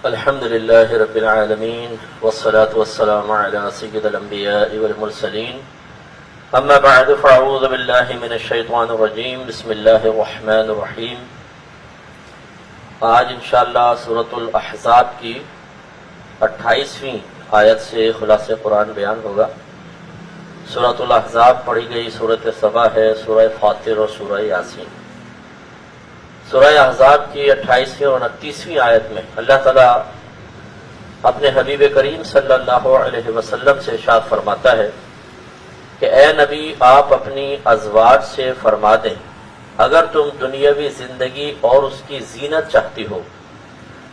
الحمد لله رب العالمين والصلاة والسلام على سيد الأنبياء والمرسلين أما بعد فأعوذ بالله من الشيطان الرجيم بسم الله الرحمن الرحيم۔ آج انشاءاللہ سورۃ الاحزاب کی 28ویں آیت سے خلاصہ قرآن بیان ہوگا۔ سورۃ الاحزاب پڑھی گئی سورۃ سبا ہے، سورہ فاطر اور سورہ یاسین۔ سورہ احزاب کی 28ویں اور 29ویں آیت میں اللہ تعالیٰ اپنے حبیب کریم صلی اللہ علیہ وسلم سے ارشاد فرماتا ہے کہ اے نبی آپ اپنی ازواج سے فرما دیں اگر تم دنیاوی زندگی اور اس کی زینت چاہتی ہو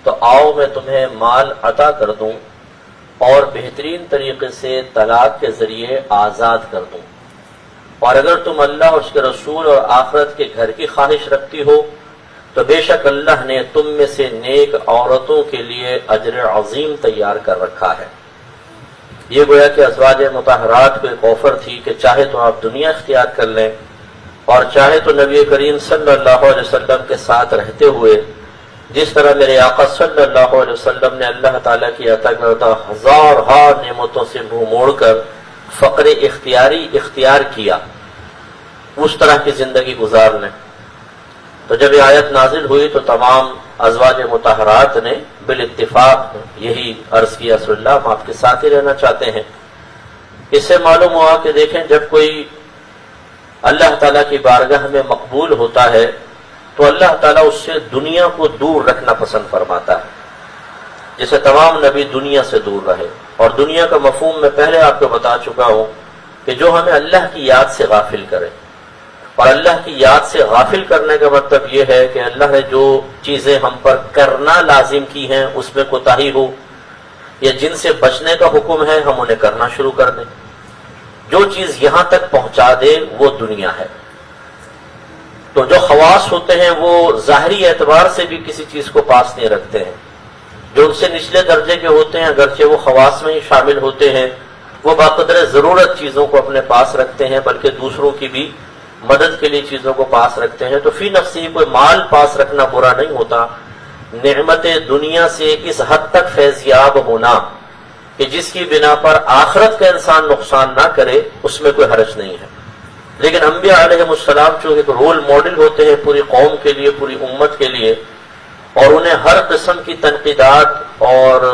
تو آؤ میں تمہیں مال عطا کر دوں اور بہترین طریقے سے طلاق کے ذریعے آزاد کر دوں، اور اگر تم اللہ اور اس کے رسول اور آخرت کے گھر کی خواہش رکھتی ہو تو بے شک اللہ نے تم میں سے نیک عورتوں کے لیے اجر عظیم تیار کر رکھا ہے۔ یہ گویا کہ ازواج مطہرات کو ایک آفر تھی کہ چاہے تو آپ دنیا اختیار کر لیں اور چاہے تو نبی کریم صلی اللہ علیہ وسلم کے ساتھ رہتے ہوئے جس طرح میرے آقا صلی اللہ علیہ وسلم نے اللہ تعالیٰ کی عطا کردہ ہزار نعمتوں سے منہ موڑ کر فقر اختیاری اختیار کیا، اس طرح کی زندگی گزار لیں۔ تو جب یہ آیت نازل ہوئی تو تمام ازواج مطہرات نے بالاتفاق یہی عرض کیا رسول اللہ ہم آپ کے ساتھ ہی رہنا چاہتے ہیں۔ اس سے معلوم ہوا کہ دیکھیں جب کوئی اللہ تعالیٰ کی بارگاہ میں مقبول ہوتا ہے تو اللہ تعالیٰ اس سے دنیا کو دور رکھنا پسند فرماتا ہے، جسے تمام نبی دنیا سے دور رہے۔ اور دنیا کا مفہوم میں پہلے آپ کو بتا چکا ہوں کہ جو ہمیں اللہ کی یاد سے غافل کرے، اور اللہ کی یاد سے غافل کرنے کا مطلب یہ ہے کہ اللہ نے جو چیزیں ہم پر کرنا لازم کی ہیں اس میں کوتاہی ہو، یا جن سے بچنے کا حکم ہے ہم انہیں کرنا شروع کر دیں۔ جو چیز یہاں تک پہنچا دے وہ دنیا ہے۔ تو جو خواص ہوتے ہیں وہ ظاہری اعتبار سے بھی کسی چیز کو پاس نہیں رکھتے ہیں، جو ان سے نچلے درجے کے ہوتے ہیں اگرچہ وہ خواص میں ہی شامل ہوتے ہیں وہ بقدر ضرورت چیزوں کو اپنے پاس رکھتے ہیں، بلکہ دوسروں کی بھی مدد کے لیے چیزوں کو پاس رکھتے ہیں۔ تو فی نفسی کوئی مال پاس رکھنا برا نہیں ہوتا، نعمت دنیا سے اس حد تک فیضیاب ہونا کہ جس کی بنا پر آخرت کا انسان نقصان نہ کرے اس میں کوئی حرج نہیں ہے۔ لیکن انبیاء علیہ السلام جو ایک رول ماڈل ہوتے ہیں پوری قوم کے لیے، پوری امت کے لیے، اور انہیں ہر قسم کی تنقیدات اور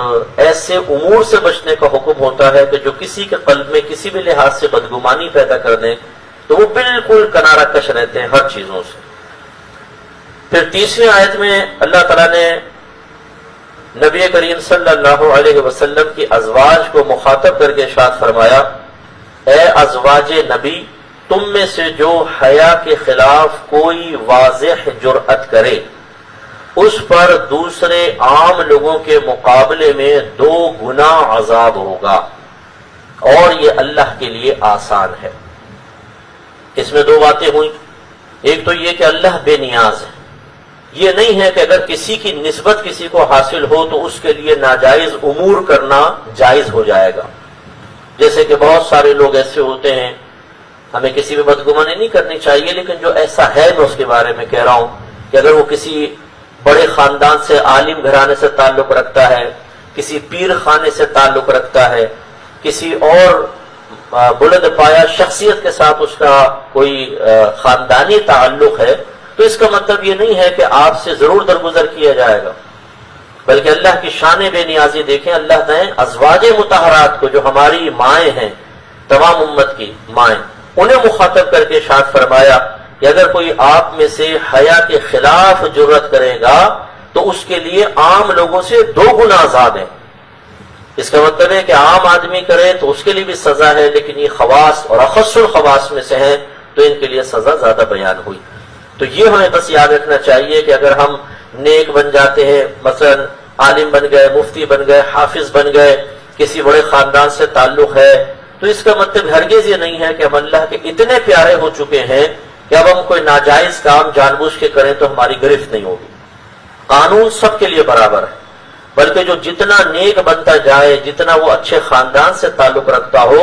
ایسے امور سے بچنے کا حکم ہوتا ہے کہ جو کسی کے قلب میں کسی بھی لحاظ سے بدگمانی پیدا کر دیں تو وہ بالکل کنارہ کش رہتے ہیں ہر چیزوں سے۔ پھر 30ویں آیت میں اللہ تعالیٰ نے نبی کریم صلی اللہ علیہ وسلم کی ازواج کو مخاطب کر کے ارشاد فرمایا اے ازواج نبی تم میں سے جو حیا کے خلاف کوئی واضح جرأت کرے اس پر دوسرے عام لوگوں کے مقابلے میں 2 گنا عذاب ہوگا، اور یہ اللہ کے لیے آسان ہے۔ اس میں 2 باتیں ہوئیں، ایک تو یہ کہ اللہ بے نیاز ہے، یہ نہیں ہے کہ اگر کسی کی نسبت کسی کو حاصل ہو تو اس کے لیے ناجائز امور کرنا جائز ہو جائے گا۔ جیسے کہ بہت سارے لوگ ایسے ہوتے ہیں، ہمیں کسی بھی بدگمانی نہیں کرنی چاہیے، لیکن جو ایسا ہے میں اس کے بارے میں کہہ رہا ہوں کہ اگر وہ کسی بڑے خاندان سے، عالم گھرانے سے تعلق رکھتا ہے، کسی پیر خانے سے تعلق رکھتا ہے، کسی اور بلند پایا شخصیت کے ساتھ اس کا کوئی خاندانی تعلق ہے، تو اس کا مطلب یہ نہیں ہے کہ آپ سے ضرور درگزر کیا جائے گا، بلکہ اللہ کی شان بے نیازی دیکھیں۔ اللہ نے ازواج مطہرات کو جو ہماری مائیں ہیں، تمام امت کی مائیں، انہیں مخاطب کر کے ارشاد فرمایا کہ اگر کوئی آپ میں سے حیا کے خلاف جرأت کرے گا تو اس کے لیے عام لوگوں سے 2 گنا عذاب ہے۔ اس کا مطلب ہے کہ عام آدمی کرے تو اس کے لیے بھی سزا ہے، لیکن یہ خواص اور اخص الخواص میں سے ہیں تو ان کے لیے سزا زیادہ بیان ہوئی۔ تو یہ ہمیں بس یاد رکھنا چاہیے کہ اگر ہم نیک بن جاتے ہیں، مثلا عالم بن گئے، مفتی بن گئے، حافظ بن گئے، کسی بڑے خاندان سے تعلق ہے، تو اس کا مطلب ہرگز یہ نہیں ہے کہ ہم اللہ کے اتنے پیارے ہو چکے ہیں کہ اب ہم کوئی ناجائز کام جان بوجھ کے کریں تو ہماری گرفت نہیں ہوگی۔ قانون سب کے لیے برابر ہے، بلکہ جو جتنا نیک بنتا جائے، جتنا وہ اچھے خاندان سے تعلق رکھتا ہو،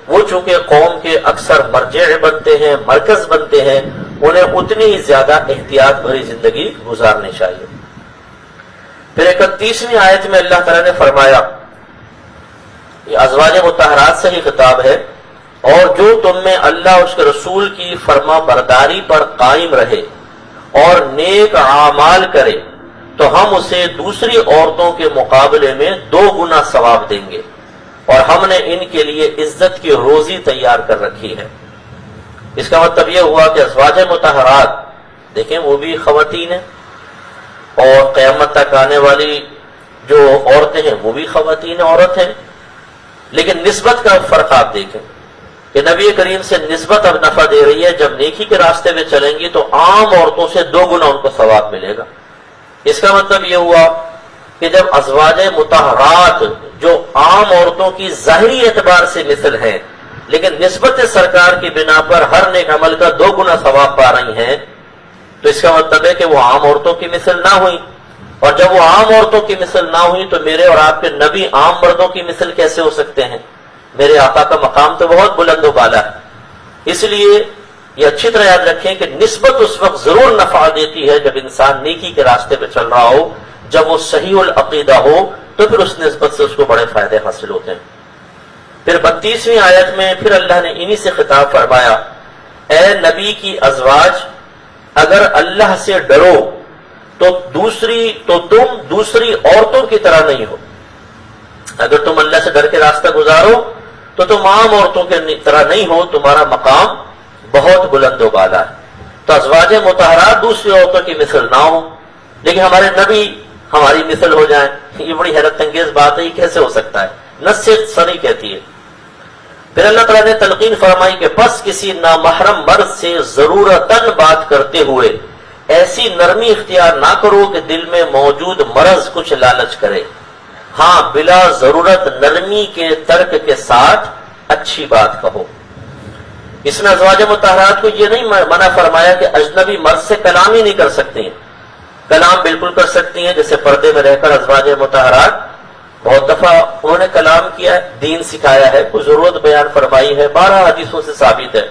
وہ چونکہ قوم کے اکثر مرجع بنتے ہیں، مرکز بنتے ہیں، انہیں اتنی ہی زیادہ احتیاط بھری زندگی گزارنی چاہیے۔ پھر 31ویں آیت میں اللہ تعالیٰ نے فرمایا، یہ ازواج مطہرات سے ہی خطاب ہے، اور جو تم میں اللہ اس کے رسول کی فرما برداری پر قائم رہے اور نیک اعمال کرے تو ہم اسے دوسری عورتوں کے مقابلے میں 2 گنا ثواب دیں گے، اور ہم نے ان کے لیے عزت کی روزی تیار کر رکھی ہے۔ اس کا مطلب یہ ہوا کہ ازواج مطہرات دیکھیں وہ بھی خواتین ہیں، اور قیامت تک آنے والی جو عورتیں ہیں وہ بھی خواتین عورت ہیں، لیکن نسبت کا فرق آپ دیکھیں کہ نبی کریم سے نسبت اب نفع دے رہی ہے۔ جب نیکی کے راستے میں چلیں گی تو عام عورتوں سے 2 گنا ان کو ثواب ملے گا۔ اس کا مطلب یہ ہوا کہ جب ازواج مطہرات جو عام عورتوں کی ظاہری اعتبار سے مثل ہیں لیکن نسبت سرکار کی بنا پر ہر نیک عمل کا 2 گنا ثواب پا رہی ہیں، تو اس کا مطلب ہے کہ وہ عام عورتوں کی مثل نہ ہوئی، اور جب وہ عام عورتوں کی مثل نہ ہوئی تو میرے اور آپ کے نبی عام مردوں کی مثل کیسے ہو سکتے ہیں؟ میرے آقا کا مقام تو بہت بلند و بالا ہے۔ اس لیے یہ اچھی طرح یاد رکھیں کہ نسبت اس وقت ضرور نفع دیتی ہے جب انسان نیکی کے راستے پہ چل رہا ہو، جب وہ صحیح العقیدہ ہو تو پھر اس نسبت سے اس کو بڑے فائدے حاصل ہوتے ہیں۔ پھر 32ویں آیت میں پھر اللہ نے انہی سے خطاب فرمایا، اے نبی کی ازواج، اگر اللہ سے ڈرو تو تم دوسری عورتوں کی طرح نہیں ہو۔ اگر تم اللہ سے ڈر کے راستہ گزارو تو تم عام عورتوں کی طرح نہیں ہو، تمہارا مقام بہت بلند و بالا ہے۔ تو ازواج مطہرات دوسری عورتوں کی مثل نہ ہو لیکن ہمارے نبی ہماری مثل ہو جائیں، یہ بڑی حیرت انگیز بات ہے، یہ کیسے ہو سکتا ہے؟ نص صریح کہتی ہے۔ پھر اللہ تعالیٰ نے تلقین فرمائی کہ بس کسی نامحرم مرد سے ضرورتاً بات کرتے ہوئے ایسی نرمی اختیار نہ کرو کہ دل میں موجود مرض کچھ لالچ کرے، ہاں بلا ضرورت نرمی کے ترک کے ساتھ اچھی بات کہو۔ اس میں ازواج مطہرات کو یہ نہیں منع فرمایا کہ اجنبی مرد سے کلام ہی نہیں کر سکتی ہیں، کلام بالکل کر سکتی ہیں، جیسے پردے میں رہ کر ازواج مطہرات بہت دفعہ انہوں نے کلام کیا ہے، دین سکھایا ہے، کوئی ضرورت بیان فرمائی ہے، 12 حدیثوں سے ثابت ہے،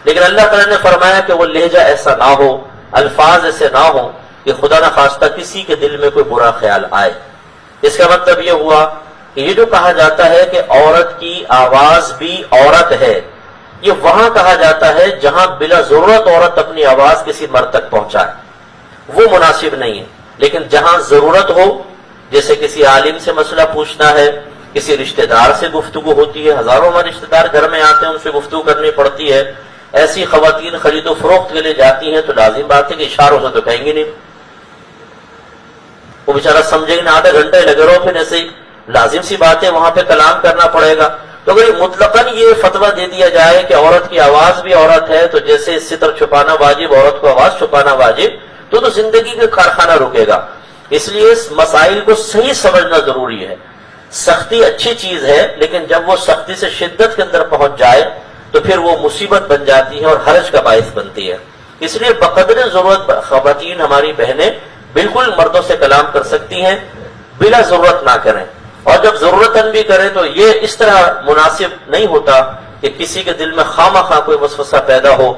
لیکن اللہ تعالیٰ نے فرمایا کہ وہ لہجہ ایسا نہ ہو، الفاظ ایسے نہ ہو کہ خدا نخواستہ کسی کے دل میں کوئی برا خیال آئے۔ اس کا مطلب یہ ہوا کہ یہ جو کہا جاتا ہے کہ عورت کی آواز بھی عورت ہے، یہ وہاں کہا جاتا ہے جہاں بلا ضرورت عورت اپنی آواز کسی مرد تک پہنچائے، وہ مناسب نہیں ہے۔ لیکن جہاں ضرورت ہو، جیسے کسی عالم سے مسئلہ پوچھنا ہے، کسی رشتہ دار سے گفتگو ہوتی ہے، ہزاروں میں رشتہ دار گھر میں آتے ہیں، ان سے گفتگو کرنی پڑتی ہے، ایسی خواتین خرید و فروخت کے لیے جاتی ہیں تو لازم بات ہے کہ اشاروں سے تو کہیں گے نہیں، وہ بیچارہ سمجھے گا، آدھا گھنٹے لگے رہو، پھر ایسے ہی لازم سی بات ہے وہاں پہ کلام کرنا پڑے گا۔ تو اگر مطلقاً یہ فتویٰ دے دیا جائے کہ عورت کی آواز بھی عورت ہے، تو جیسے ستر چھپانا واجب، عورت کو آواز چھپانا واجب، تو زندگی کا کارخانہ رکے گا۔ اس لیے اس مسائل کو صحیح سمجھنا ضروری ہے۔ سختی اچھی چیز ہے، لیکن جب وہ سختی سے شدت کے اندر پہنچ جائے تو پھر وہ مصیبت بن جاتی ہے اور حرج کا باعث بنتی ہے۔ اس لیے بقدر ضرورت خواتین ہماری بہنیں بالکل مردوں سے کلام کر سکتی ہیں، بلا ضرورت نہ کریں، اور جب ضرورتاً بھی کریں تو یہ اس طرح مناسب نہیں ہوتا کہ کسی کے دل میں خواہ کوئی وسوسہ پیدا ہو۔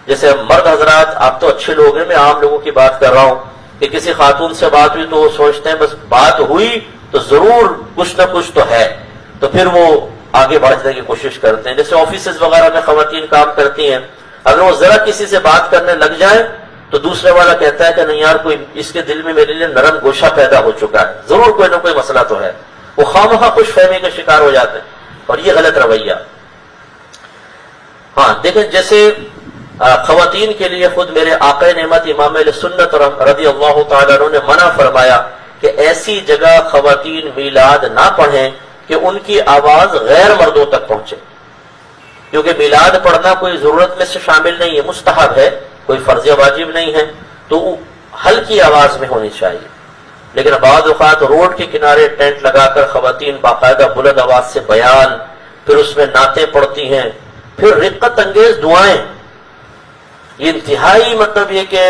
جیسے مرد حضرات آپ تو اچھے لوگ ہیں، میں عام لوگوں کی بات کر رہا ہوں کہ کسی خاتون سے بات ہوئی تو وہ سوچتے ہیں بس بات ہوئی تو ضرور کچھ نہ کچھ تو ہے، تو پھر وہ آگے بڑھنے کی کوشش کرتے ہیں۔ جیسے آفیسز وغیرہ میں خواتین کام کرتی ہیں، اگر وہ ذرا کسی سے بات کرنے لگ جائے تو دوسرے والا کہتا ہے کہ نہیں یار کوئی اس کے دل میں میرے لیے نرم گوشہ پیدا ہو چکا ہے، ضرور کوئی نہ کوئی مسئلہ تو ہے، وہ خواہ خوش فہمی کا شکار ہو جاتے ہیں، اور یہ غلط رویہ۔ ہاں دیکھیں، جیسے خواتین کے لیے خود میرے آقا نعمت امام اہل سنت رضی اللہ تعالیٰ عنہ نے منع فرمایا کہ ایسی جگہ خواتین میلاد نہ پڑھیں کہ ان کی آواز غیر مردوں تک پہنچے، کیونکہ میلاد پڑھنا کوئی ضرورت میں سے شامل نہیں ہے، مستحب ہے، کوئی فرض واجب نہیں ہے، تو ہلکی آواز میں ہونی چاہیے۔ لیکن بعض اوقات روڈ کے کنارے ٹینٹ لگا کر خواتین باقاعدہ بلند آواز سے بیان، پھر اس میں نعتیں پڑھتی ہیں، پھر رقت انگیز دعائیں، یہ انتہائی مطلب یہ کہ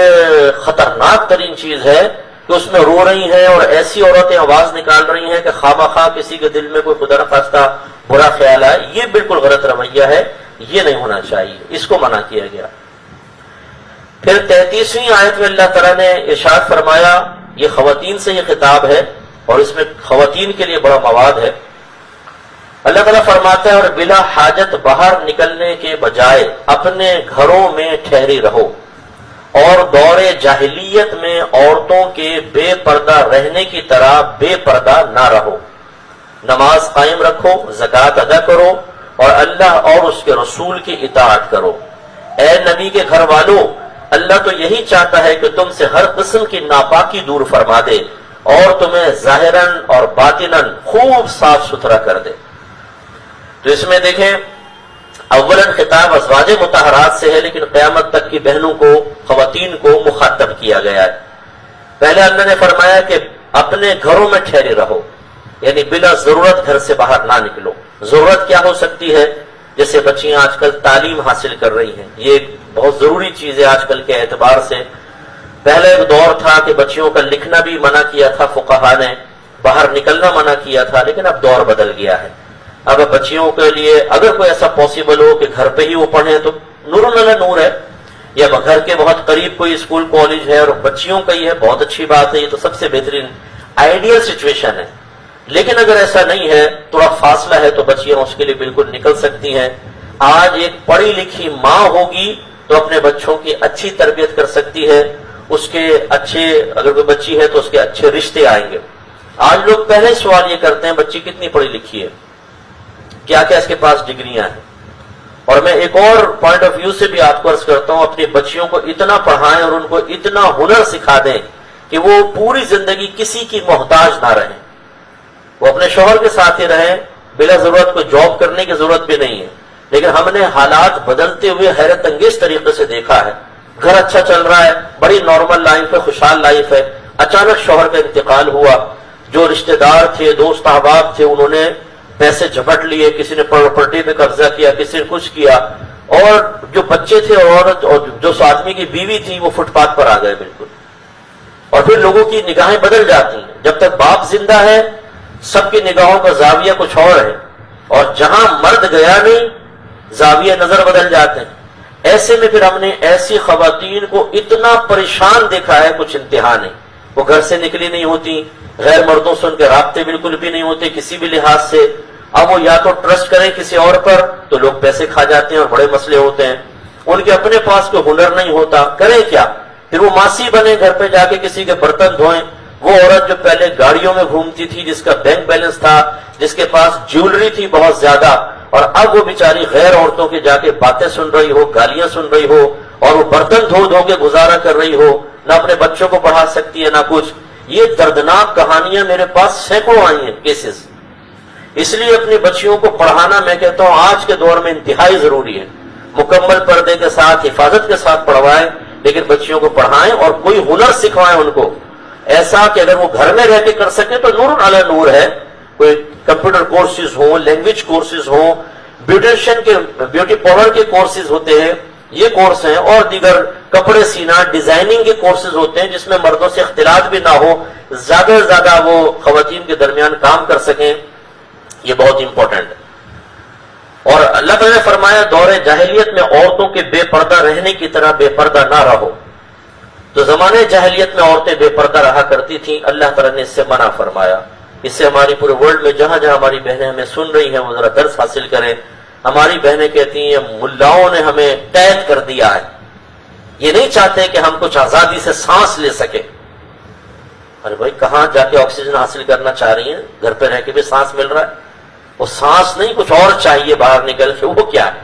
خطرناک ترین چیز ہے کہ اس میں رو رہی ہیں اور ایسی عورتیں آواز نکال رہی ہیں کہ خواہ کسی کے دل میں کوئی خدا نخواستہ برا خیال آئے، یہ بالکل غلط رویہ ہے، یہ نہیں ہونا چاہیے، اس کو منع کیا گیا۔ پھر 33ویں آیت میں اللہ تعالیٰ نے ارشاد فرمایا یہ خواتین سے یہ خطاب ہے اور اس میں خواتین کے لیے بڑا مواد ہے۔ اللہ تعالیٰ فرماتا ہے اور بلا حاجت باہر نکلنے کے بجائے اپنے گھروں میں ٹھہری رہو اور دور جاہلیت میں عورتوں کے بے پردہ رہنے کی طرح بے پردہ نہ رہو، نماز قائم رکھو، زکوٰۃ ادا کرو اور اللہ اور اس کے رسول کی اطاعت کرو۔ اے نبی کے گھر والوں، اللہ تو یہی چاہتا ہے کہ تم سے ہر قسم کی ناپاکی دور فرما دے اور تمہیں ظاہراً اور باطناً خوب صاف ستھرا کر دے۔ تو اس میں دیکھیں اولاً خطاب ازواج مطہرات سے ہے، لیکن قیامت تک کی بہنوں کو، خواتین کو مخاطب کیا گیا ہے۔ پہلے اللہ نے فرمایا کہ اپنے گھروں میں ٹھہرے رہو، یعنی بلا ضرورت گھر سے باہر نہ نکلو۔ ضرورت کیا ہو سکتی ہے؟ جیسے بچیاں آج کل تعلیم حاصل کر رہی ہیں، یہ ایک بہت ضروری چیز ہے آج کل کے اعتبار سے۔ پہلے ایک دور تھا کہ بچیوں کا لکھنا بھی منع کیا تھا فقہا نے، باہر نکلنا منع کیا تھا، لیکن اب دور بدل گیا ہے۔ اب بچیوں کے لیے اگر کوئی ایسا پاسبل ہو کہ گھر پہ ہی وہ پڑھیں تو نور علی نور ہے، یا گھر کے بہت قریب کوئی اسکول کالج ہے اور بچیوں کا ہی ہے، بہت اچھی بات ہے، یہ تو سب سے بہترین آئیڈیل سچویشن ہے۔ لیکن اگر ایسا نہیں ہے، تھوڑا فاصلہ ہے، تو بچیاں اس کے لیے بالکل نکل سکتی ہیں۔ آج ایک پڑھی لکھی ماں ہوگی تو اپنے بچوں کی اچھی تربیت کر سکتی ہے، اس کے اچھے، اگر کوئی بچی ہے تو اس کے اچھے رشتے آئیں گے۔ آج لوگ پہلے سوال یہ کرتے ہیں بچی کتنی پڑھی لکھی ہے، کیا کیا اس کے پاس ڈگریاں ہیں۔ اور میں ایک اور پوائنٹ آف ویو سے بھی آپ کو عرض کرتا ہوں، اپنی بچیوں کو اتنا پڑھائیں اور ان کو اتنا ہنر سکھا دیں کہ وہ پوری زندگی کسی کی محتاج نہ رہیں، وہ اپنے شوہر کے ساتھ ہی رہیں، بلا ضرورت کوئی جاب کرنے کی ضرورت بھی نہیں ہے۔ لیکن ہم نے حالات بدلتے ہوئے حیرت انگیز طریقے سے دیکھا ہے، گھر اچھا چل رہا ہے، بڑی نارمل لائف ہے، خوشحال لائف ہے، اچانک شوہر کا انتقال ہوا، جو رشتہ دار تھے، دوست احباب تھے، انہوں نے پیسے جھپٹ لیے، کسی نے پراپرٹی پہ قبضہ کیا، کسی نے کچھ کیا، اور جو بچے تھے عورت اور جو اس آدمی کی بیوی تھی وہ فٹ پاتھ پر آ گئے بالکل۔ اور پھر لوگوں کی نگاہیں بدل جاتی ہیں، جب تک باپ زندہ ہے سب کی نگاہوں کا زاویہ کچھ اور ہے، اور جہاں مرد گیا نہیں زاویہ نظر بدل جاتے ہیں۔ ایسے میں پھر ہم نے ایسی خواتین کو اتنا پریشان دیکھا ہے، کچھ انتہا نہیں۔ وہ گھر سے نکلی نہیں ہوتی، غیر مردوں سے ان کے رابطے بالکل بھی نہیں ہوتے کسی بھی لحاظ سے۔ اب وہ یا تو ٹرسٹ کریں کسی اور پر تو لوگ پیسے کھا جاتے ہیں اور بڑے مسئلے ہوتے ہیں، ان کے اپنے پاس کوئی ہنر نہیں ہوتا، کریں کیا؟ پھر وہ ماسی بنے، گھر پہ جا کے کسی کے برتن دھوئیں۔ وہ عورت جو پہلے گاڑیوں میں گھومتی تھی، جس کا بینک بیلنس تھا، جس کے پاس جیولری تھی بہت زیادہ، اور اب وہ بیچاری غیر عورتوں کے جا کے باتیں سن رہی ہو، گالیاں سن رہی ہو، اور وہ برتن دھو دھو کے گزارا کر رہی ہو، نہ اپنے بچوں کو پڑھا سکتی ہے نہ کچھ۔ یہ دردناک کہانیاں میرے پاس سینکڑوں آئی ہیں کیسز۔ اس لیے اپنی بچیوں کو پڑھانا میں کہتا ہوں آج کے دور میں انتہائی ضروری ہے۔ مکمل پردے کے ساتھ، حفاظت کے ساتھ پڑھوائیں، لیکن بچیوں کو پڑھائیں اور کوئی ہنر سکھوائیں ان کو، ایسا کہ اگر وہ گھر میں رہ کے کر سکے تو نور علی نور ہے۔ کوئی کمپیوٹر کورسز ہوں، لینگویج کورسز ہوں، بیوٹیشین کے بیوٹی پارلر کے کورسز ہوتے ہیں، یہ کورس ہیں، اور دیگر کپڑے سینا، ڈیزائننگ کے کورسز ہوتے ہیں جس میں مردوں سے اختلاط بھی نہ ہو، زیادہ سے زیادہ وہ خواتین کے درمیان کام کر سکیں، یہ بہت امپورٹنٹ ہے۔ اور اللہ تعالیٰ نے فرمایا دور جاہلیت میں عورتوں کے بے پردہ رہنے کی طرح بے پردہ نہ رہو۔ تو زمانے جاہلیت میں عورتیں بے پردہ رہا کرتی تھیں، اللہ تعالیٰ نے اس سے منع فرمایا۔ اس سے ہماری پورے ورلڈ میں جہاں جہاں ہماری بہنیں ہمیں سن رہی ہیں وہ ذرا درس حاصل کریں۔ ہماری بہنیں کہتی ہیں ملاؤں نے ہمیں قید کر دیا ہے، یہ نہیں چاہتے کہ ہم کچھ آزادی سے سانس لے سکیں۔ ارے بھائی کہاں جا کے آکسیجن حاصل کرنا چاہ رہی ہیں؟ گھر پہ رہ کے بھی سانس مل رہا ہے، وہ سانس نہیں کچھ اور چاہیے باہر نکل کے، وہ کیا ہے؟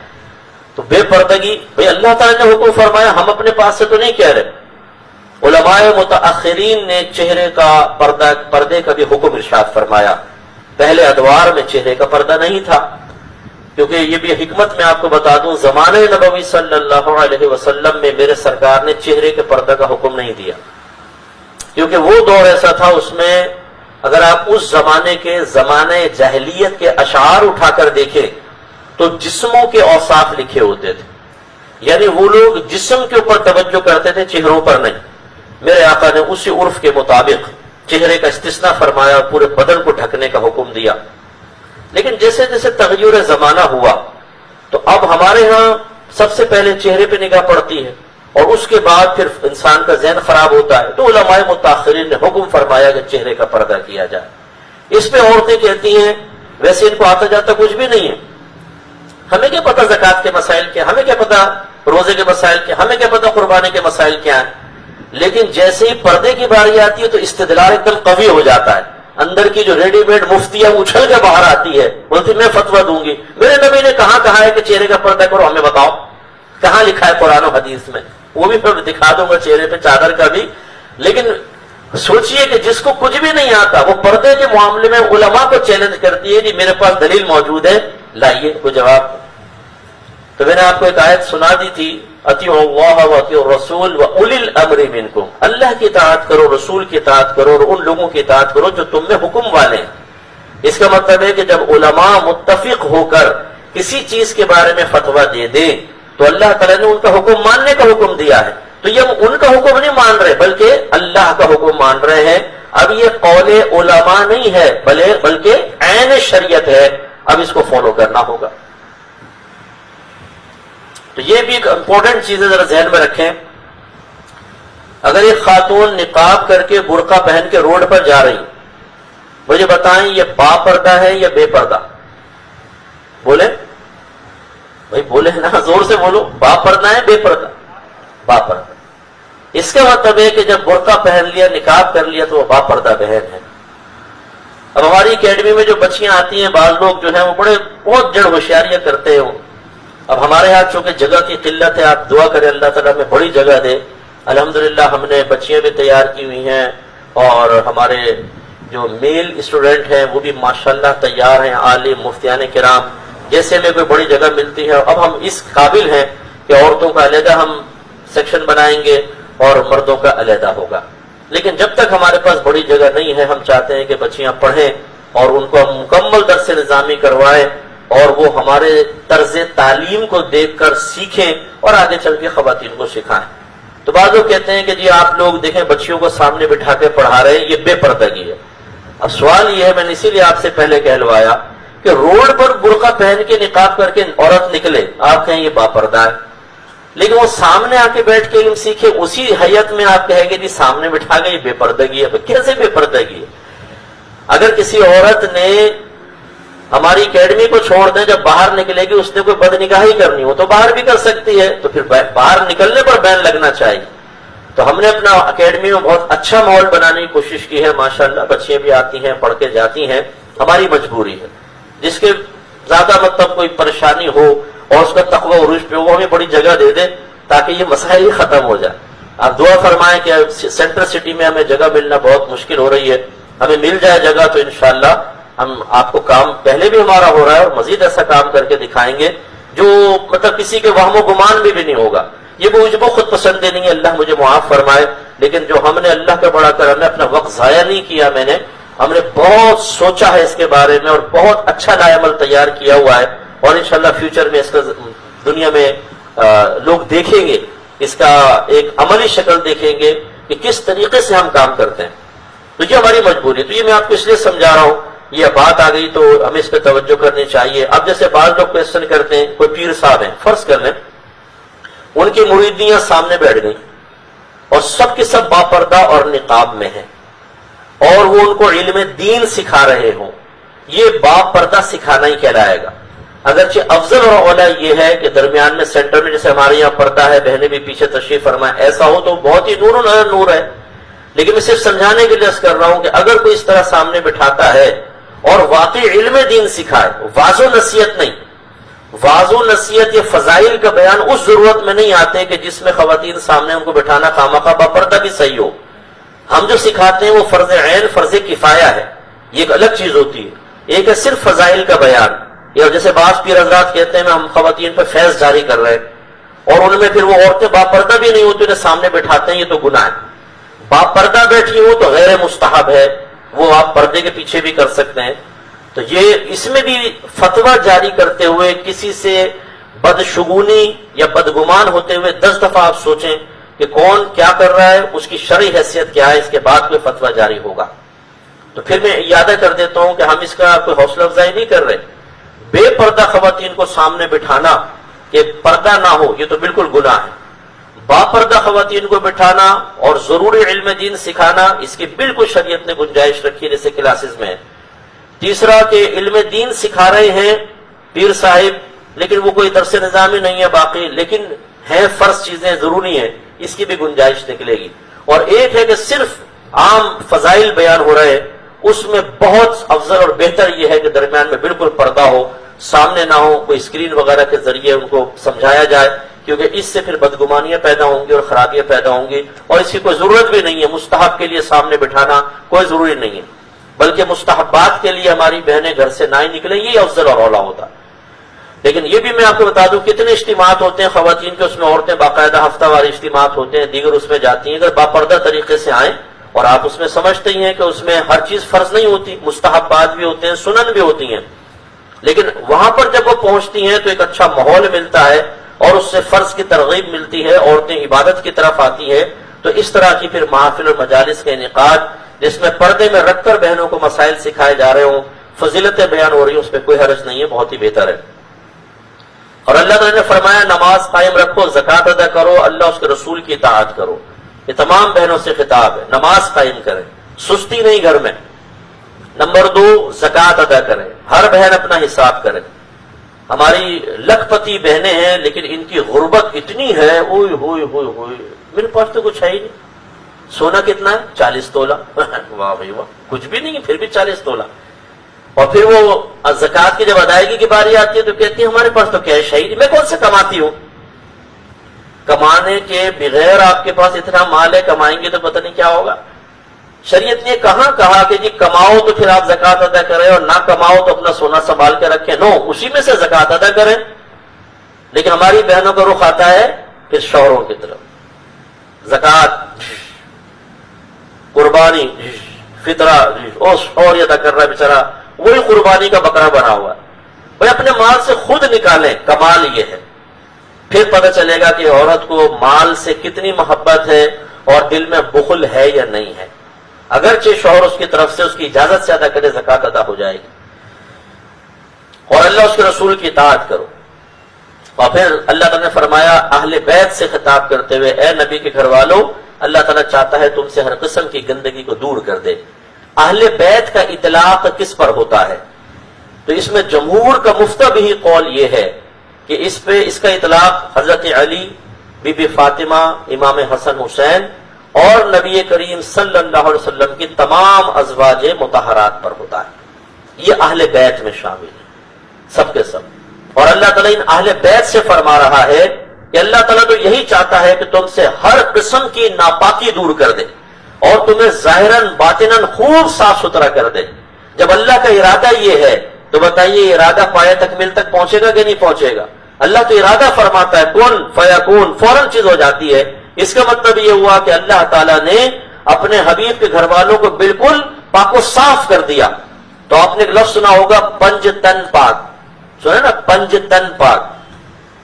تو بے پردگی، بھائی اللہ تعالیٰ نے حکم فرمایا، ہم اپنے پاس سے تو نہیں کہہ رہے۔ علماء متاخرین نے چہرے کا پردے کا بھی حکم ارشاد فرمایا۔ پہلے ادوار میں چہرے کا پردہ نہیں تھا، کیونکہ یہ بھی حکمت میں آپ کو بتا دوں، زمانہ نبوی صلی اللہ علیہ وسلم میں میرے سرکار نے چہرے کے پردہ کا حکم نہیں دیا، کیونکہ وہ دور ایسا تھا اس میں اگر آپ اس زمانے کے زمانہ جاہلیت کے اشعار اٹھا کر دیکھیں تو جسموں کے اوصاف لکھے ہوتے تھے، یعنی وہ لوگ جسم کے اوپر توجہ کرتے تھے، چہروں پر نہیں۔ میرے آقا نے اسی عرف کے مطابق چہرے کا استثناء فرمایا اور پورے بدن کو ڈھکنے کا حکم دیا۔ لیکن جیسے جیسے تغیر زمانہ ہوا تو اب ہمارے ہاں سب سے پہلے چہرے پہ نگاہ پڑتی ہے، اور اس کے بعد پھر انسان کا ذہن خراب ہوتا ہے، تو علماء متاخرین نے حکم فرمایا کہ چہرے کا پردہ کیا جائے۔ اس پہ عورتیں کہتی ہیں ویسے ان کو آتا جاتا کچھ بھی نہیں ہے، ہمیں کیا پتا زکوٰۃ کے مسائل کیا، ہمیں کیا پتا روزے کے مسائل کیا، ہمیں کیا پتا قربانی کے مسائل کیا ہیں، لیکن جیسے ہی پردے کی باری آتی ہے تو استدلال ایک دم قوی ہو جاتا ہے، اندر کی جو ریڈی میڈ مفتی ہے اچھل کے باہر آتی ہے، بولتی میں فتویٰ دوں گی، میرے نبی نے کہا ہے کہ چہرے کا پردہ کرو، ہمیں بتاؤ کہاں لکھا ہے قرآن و حدیث میں، وہ بھی میں دکھا دوں گا چہرے پہ چادر کا بھی۔ لیکن سوچئے کہ جس کو کچھ بھی نہیں آتا وہ پردے کے معاملے میں علماء کو چیلنج کرتی ہے، جی میرے پاس دلیل موجود ہے، لائیے کوئی جواب۔ تو میں نے آپ کو ایک آیت سنا دی تھی، اطیعوا اللہ واطیعوا الرسول واولی الامر منکم، اللہ کی اطاعت کرو، رسول کی اطاعت کرو، اور ان لوگوں کی اطاعت کرو جو تم میں حکم والے ہیں۔ اس کا مطلب ہے کہ جب علماء متفق ہو کر کسی چیز کے بارے میں فتویٰ دے دیں تو اللہ تعالیٰ نے ان کا حکم ماننے کا حکم دیا ہے، تو یہ ہم ان کا حکم نہیں مان رہے بلکہ اللہ کا حکم مان رہے ہیں۔ اب یہ قول علماء نہیں ہے بلکہ عین شریعت ہے، اب اس کو فالو کرنا ہوگا۔ تو یہ بھی ایک امپورٹنٹ چیز ہے، ذرا ذہن میں رکھیں۔ اگر ایک خاتون نقاب کر کے برقع پہن کے روڈ پر جا رہی، مجھے بتائیں یہ با پردہ ہے یا بے پردہ؟ بولے بھائی، بولے نا، زور سے بولو، با پردہ ہے بے پردہ؟ با پردہ۔ اس کا مطلب ہے کہ جب برقع پہن لیا، نقاب کر لیا تو وہ با پردہ بہن ہے۔ اب ہماری اکیڈمی میں جو بچیاں آتی ہیں، بعض لوگ جو ہیں وہ بہت جڑ ہوشیاریاں کرتے ہیں۔ اب ہمارے ہاتھ چونکہ جگہ کی قلت ہے، آپ دعا کریں اللہ تعالیٰ ہمیں بڑی جگہ دے۔ الحمدللہ ہم نے بچیاں بھی تیار کی ہوئی ہیں، اور ہمارے جو میل اسٹوڈنٹ ہیں وہ بھی ماشاءاللہ تیار ہیں، عالم مفتیان کرام، جیسے ہمیں کوئی بڑی جگہ ملتی ہے۔ اب ہم اس قابل ہیں کہ عورتوں کا علیحدہ ہم سیکشن بنائیں گے اور مردوں کا علیحدہ ہوگا، لیکن جب تک ہمارے پاس بڑی جگہ نہیں ہے، ہم چاہتے ہیں کہ بچیاں پڑھیں اور ان کو ہم مکمل درس نظامی کروائیں، اور وہ ہمارے طرز تعلیم کو دیکھ کر سیکھیں اور آگے چل کے خواتین کو سکھائیں۔ تو بعض لوگ کہتے ہیں کہ جی آپ لوگ دیکھیں بچیوں کو سامنے بٹھا کے پڑھا رہے ہیں، یہ بے پردگی ہے۔ اب سوال یہ ہے، میں نے اسی لیے آپ سے پہلے کہلوایا کہ روڈ پر برقع پہن کے نقاب کر کے عورت نکلے، آپ کہیں یہ با پردہ ہے، لیکن وہ سامنے آ کے بیٹھ کے علم سیکھے، اسی حیت میں آپ کہیں گے جی سامنے بٹھا کے یہ بے پردگی ہے۔ کیسے بے پردگی ہے؟ اگر کسی عورت نے ہماری اکیڈمی کو چھوڑ دیں، جب باہر نکلے گی اس نے کوئی بد نگاہی کرنی ہو تو باہر بھی کر سکتی ہے، تو پھر باہر نکلنے پر بین لگنا چاہیے۔ تو ہم نے اپنا اکیڈمی میں بہت اچھا ماحول بنانے کی کوشش کی ہے، ماشاءاللہ بچیاں بھی آتی ہیں، پڑھ کے جاتی ہیں، ہماری مجبوری ہے۔ جس کے زیادہ مطلب کوئی پریشانی ہو اور اس کا تقوی عروج پہ وہ ہمیں بڑی جگہ دے دے تاکہ یہ مسائل ہی ختم ہو جائے۔ آپ دعا فرمائیں کہ سینٹر سٹی میں ہمیں جگہ ملنا بہت مشکل ہو رہی ہے، ہمیں مل جائے جگہ تو انشاءاللہ ہم آپ کو کام پہلے بھی ہمارا ہو رہا ہے اور مزید ایسا کام کر کے دکھائیں گے جو مطلب کسی کے وہم و گمان بھی نہیں ہوگا۔ یہ مجھے خود پسند نہیں ہے، اللہ مجھے معاف فرمائے، لیکن جو ہم نے اللہ کا بڑا کرم ہے، اپنا وقت ضائع نہیں کیا، ہم نے بہت سوچا ہے اس کے بارے میں اور بہت اچھا لائے عمل تیار کیا ہوا ہے، اور انشاءاللہ فیوچر میں اس کا دنیا میں لوگ دیکھیں گے، اس کا ایک عملی شکل دیکھیں گے کہ کس طریقے سے ہم کام کرتے ہیں۔ تو یہ ہماری مجبوری ہے۔ تو یہ میں آپ کو اس لیے سمجھا رہا ہوں، یہ بات آ گئی تو ہمیں اس پہ توجہ کرنی چاہیے۔ اب جیسے بعض لوگ کوشچن کرتے ہیں، کوئی پیر صاحب ہیں، فرض کر لیں ان کی مریدیاں سامنے بیٹھ گئیں اور سب کی سب باپردہ اور نقاب میں ہیں، اور وہ ان کو علم دین سکھا رہے ہوں، یہ باپ پردہ سکھانا ہی کہلائے گا۔ اگرچہ افضل اور اولا یہ ہے کہ درمیان میں سینٹر میں جیسے ہمارے یہاں پردہ ہے، بہنیں بھی پیچھے تشریف فرمائیں، ایسا ہو تو بہت ہی نور نور ہے، لیکن میں صرف سمجھانے کے لیے عرض کر رہا ہوں کہ اگر کوئی اس طرح سامنے بٹھاتا ہے اور واقعی علم دین سکھائے، واضح نصیحت نہیں، واضح نصیحت یہ فضائل کا بیان اس ضرورت میں نہیں آتے کہ جس میں خواتین سامنے ان کو بٹھانا خامخواہ باپردہ بھی صحیح ہو۔ ہم جو سکھاتے ہیں وہ فرض عین، فرض کفایہ ہے، یہ ایک الگ چیز ہوتی ہے۔ ایک ہے صرف فضائل کا بیان، یا جیسے بعض پیر حضرات کہتے ہیں ہم خواتین پہ فیض جاری کر رہے ہیں، اور ان میں پھر وہ عورتیں باپردہ بھی نہیں ہوتی، انہیں سامنے بٹھاتے ہیں، یہ تو گناہ ہے۔ باپردہ بیٹھی ہو تو غیر مستحب ہے، وہ آپ پردے کے پیچھے بھی کر سکتے ہیں۔ تو یہ اس میں بھی فتویٰ جاری کرتے ہوئے کسی سے بدشگونی یا بدگمان ہوتے ہوئے 10 دفعہ آپ سوچیں کہ کون کیا کر رہا ہے، اس کی شرعی حیثیت کیا ہے، اس کے بعد کوئی فتویٰ جاری ہوگا۔ تو پھر میں یاد کر دیتا ہوں کہ ہم اس کا کوئی حوصلہ افزائی نہیں کر رہے۔ بے پردہ خواتین کو سامنے بٹھانا کہ پردہ نہ ہو، یہ تو بالکل گناہ ہے۔ باپردہ خواتین کو بٹھانا اور ضروری علم دین سکھانا، اس کی بالکل شریعت نے گنجائش رکھی ہے، جیسے کلاسز میں ہے۔ تیسرا کہ علم دین سکھا رہے ہیں پیر صاحب، لیکن وہ کوئی درس نظامی نہیں ہے باقی، لیکن ہے فرض چیزیں ضروری ہیں، اس کی بھی گنجائش نکلے گی۔ اور ایک ہے کہ صرف عام فضائل بیان ہو رہے ہیں، اس میں بہت افضل اور بہتر یہ ہے کہ درمیان میں بالکل پردہ ہو، سامنے نہ ہو، کوئی اسکرین وغیرہ کے ذریعے ان کو سمجھایا جائے، کیونکہ اس سے پھر بدگمانیاں پیدا ہوں گی اور خرابیاں پیدا ہوں گی، اور اس کی کوئی ضرورت بھی نہیں ہے۔ مستحب کے لیے سامنے بٹھانا کوئی ضروری نہیں ہے، بلکہ مستحبات کے لیے ہماری بہنیں گھر سے نہ ہی نکلیں، یہ افضل اور اولیٰ ہوتا ہے۔ لیکن یہ بھی میں آپ کو بتا دوں کتنے اجتماعات ہوتے ہیں خواتین کے، اس میں عورتیں باقاعدہ ہفتہ واری اجتماعات ہوتے ہیں، دیگر اس میں جاتی ہیں، اگر باپردہ طریقے سے آئیں، اور آپ اس میں سمجھتے ہی ہیں کہ اس میں ہر چیز فرض نہیں ہوتی، مستحبات بھی ہوتے ہیں، سنن بھی ہوتی ہیں، لیکن وہاں پر جب وہ پہنچتی ہیں تو ایک اچھا ماحول ملتا ہے اور اس سے فرض کی ترغیب ملتی ہے، عورتیں عبادت کی طرف آتی ہیں۔ تو اس طرح کی پھر محافل اور مجالس کا انعقاد جس میں پردے میں رکھ کر بہنوں کو مسائل سکھائے جا رہے ہوں، فضیلتیں بیان ہو رہی ہیں، اس میں کوئی حرج نہیں ہے، بہت ہی بہتر ہے۔ اور اللہ تعالیٰ نے فرمایا نماز قائم رکھو، زکوٰۃ ادا کرو، اللہ اس کے رسول کی اطاعت کرو۔ یہ تمام بہنوں سے خطاب ہے، نماز قائم کریں، سستی نہیں گھر میں۔ نمبر 2، زکوٰۃ ادا کریں، ہر بہن اپنا حساب کرے۔ ہماری لکھ پتی بہنیں ہیں لیکن ان کی غربت اتنی ہے، اوئے ہوئے ہوئے ہوئے، میرے پاس تو کچھ ہے ہی نہیں۔ سونا کتنا ہے؟ 40 تولہ۔ واہ بھائی واہ، کچھ بھی نہیں ہے پھر بھی 40 تولہ۔ اور پھر وہ زکوٰۃ کی جب ادائیگی کی باری آتی ہے تو کہتی ہے ہمارے پاس تو کیش ہے ہی نہیں، میں کون سے کماتی ہوں؟ کمانے کے بغیر آپ کے پاس اتنا مال ہے، کمائیں گے تو پتہ نہیں کیا ہوگا۔ شریعت نے کہاں کہا کہ جی کماؤ تو پھر آپ زکوٰۃ ادا کریں اور نہ کماؤ تو اپنا سونا سنبھال کے رکھیں، نو، اسی میں سے زکوٰۃ ادا کریں۔ لیکن ہماری بہنوں کا رخ آتا ہے پھر شوہروں کی طرف، زکوٰۃ، قربانی، فطرہ، اور شوہر ادا کر رہا ہے بیچارہ، وہی قربانی کا بکرا بنا ہوا ہے۔ بھائی اپنے مال سے خود نکالیں، کمال یہ ہے، پھر پتہ چلے گا کہ عورت کو مال سے کتنی محبت ہے اور دل میں بخل ہے یا نہیں ہے۔ اگرچہ شوہر اس کی طرف سے اس کی اجازت سے ادا کرے، زکوٰۃ ادا ہو جائے گی۔ اور اللہ اس کے رسول کی اطاعت کرو۔ اور پھر اللہ تعالیٰ نے فرمایا اہل بیت سے خطاب کرتے ہوئے، اے نبی کے گھر والوں، اللہ تعالیٰ چاہتا ہے تم سے ہر قسم کی گندگی کو دور کر دے۔ اہل بیت کا اطلاق کس پر ہوتا ہے؟ تو اس میں جمہور کا مفتبی قول یہ ہے کہ اس کا اطلاق حضرت علی، بی بی فاطمہ، امام حسن حسین اور نبی کریم صلی اللہ علیہ وسلم کی تمام ازواج مطہرات پر ہوتا ہے۔ یہ اہل بیت میں شامل ہے، سب کے سب۔ اور اللہ تعالیٰ ان اہل بیت سے فرما رہا ہے کہ اللہ تعالیٰ تو یہی چاہتا ہے کہ تم سے ہر قسم کی ناپاکی دور کر دے اور تمہیں ظاہراً باطناً خوب صاف ستھرا کر دے۔ جب اللہ کا ارادہ یہ ہے تو بتائیے ارادہ پایہ تکمیل تک پہنچے گا کہ نہیں پہنچے گا؟ اللہ تو ارادہ فرماتا ہے کن فیکون، فوراً چیز ہو جاتی ہے۔ اس کا مطلب یہ ہوا کہ اللہ تعالیٰ نے اپنے حبیب کے گھر والوں کو بالکل پاک و صاف کر دیا۔ تو آپ نے ایک لفظ سنا ہوگا پنج تن پاک، سنا نا، پنج تن پاک۔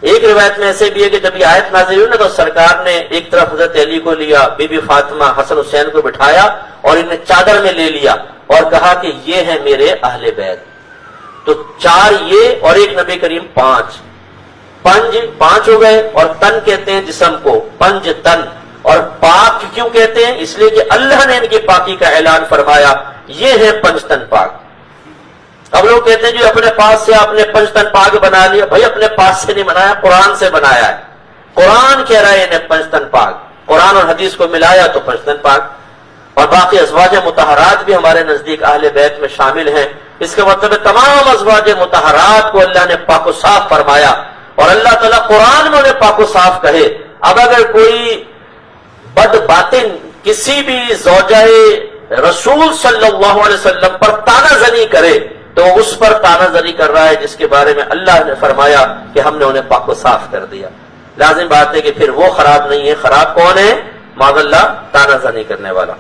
ایک روایت میں ایسے بھی ہے کہ جب یہ آیت نازل ہوئی نا تو سرکار نے ایک طرف حضرت علی کو لیا، بی بی فاطمہ، حسن حسین کو بٹھایا اور انہیں چادر میں لے لیا اور کہا کہ یہ ہے میرے اہل بیت۔ تو 4 یہ اور ایک نبی کریم 5، پنج 5 ہو گئے، اور تن کہتے ہیں جسم کو، پنج تن۔ اور پاک کیوں کہتے ہیں؟ اس لیے کہ اللہ نے ان کی پاکی کا اعلان فرمایا، یہ ہے پنج تن پاک۔ اب لوگ کہتے ہیں جو اپنے پاس سے آپ نے پنج تن پاک بنا لیا، بھائی اپنے پاس سے نہیں بنایا، قرآن سے بنایا ہے۔ قرآن کہہ رہا ہے انہیں پنج تن پاک، قرآن اور حدیث کو ملایا تو پنج تن پاک۔ اور باقی ازواج مطہرات بھی ہمارے نزدیک اہل بیت میں شامل ہیں۔ اس کا مطلب ہے تمام ازواج مطہرات کو اللہ نے پاک و صاف فرمایا، اور اللہ تعالیٰ قرآن میں انہیں پاک و صاف کہے۔ اب اگر کوئی بد باطن کسی بھی زوجہ رسول صلی اللہ علیہ وسلم پر تانا زنی کرے تو اس پر تانا زنی کر رہا ہے جس کے بارے میں اللہ نے فرمایا کہ ہم نے انہیں پاک و صاف کر دیا۔ لازم بات ہے کہ پھر وہ خراب نہیں ہے، خراب کون ہے؟ معاذ اللہ تانا زنی کرنے والا۔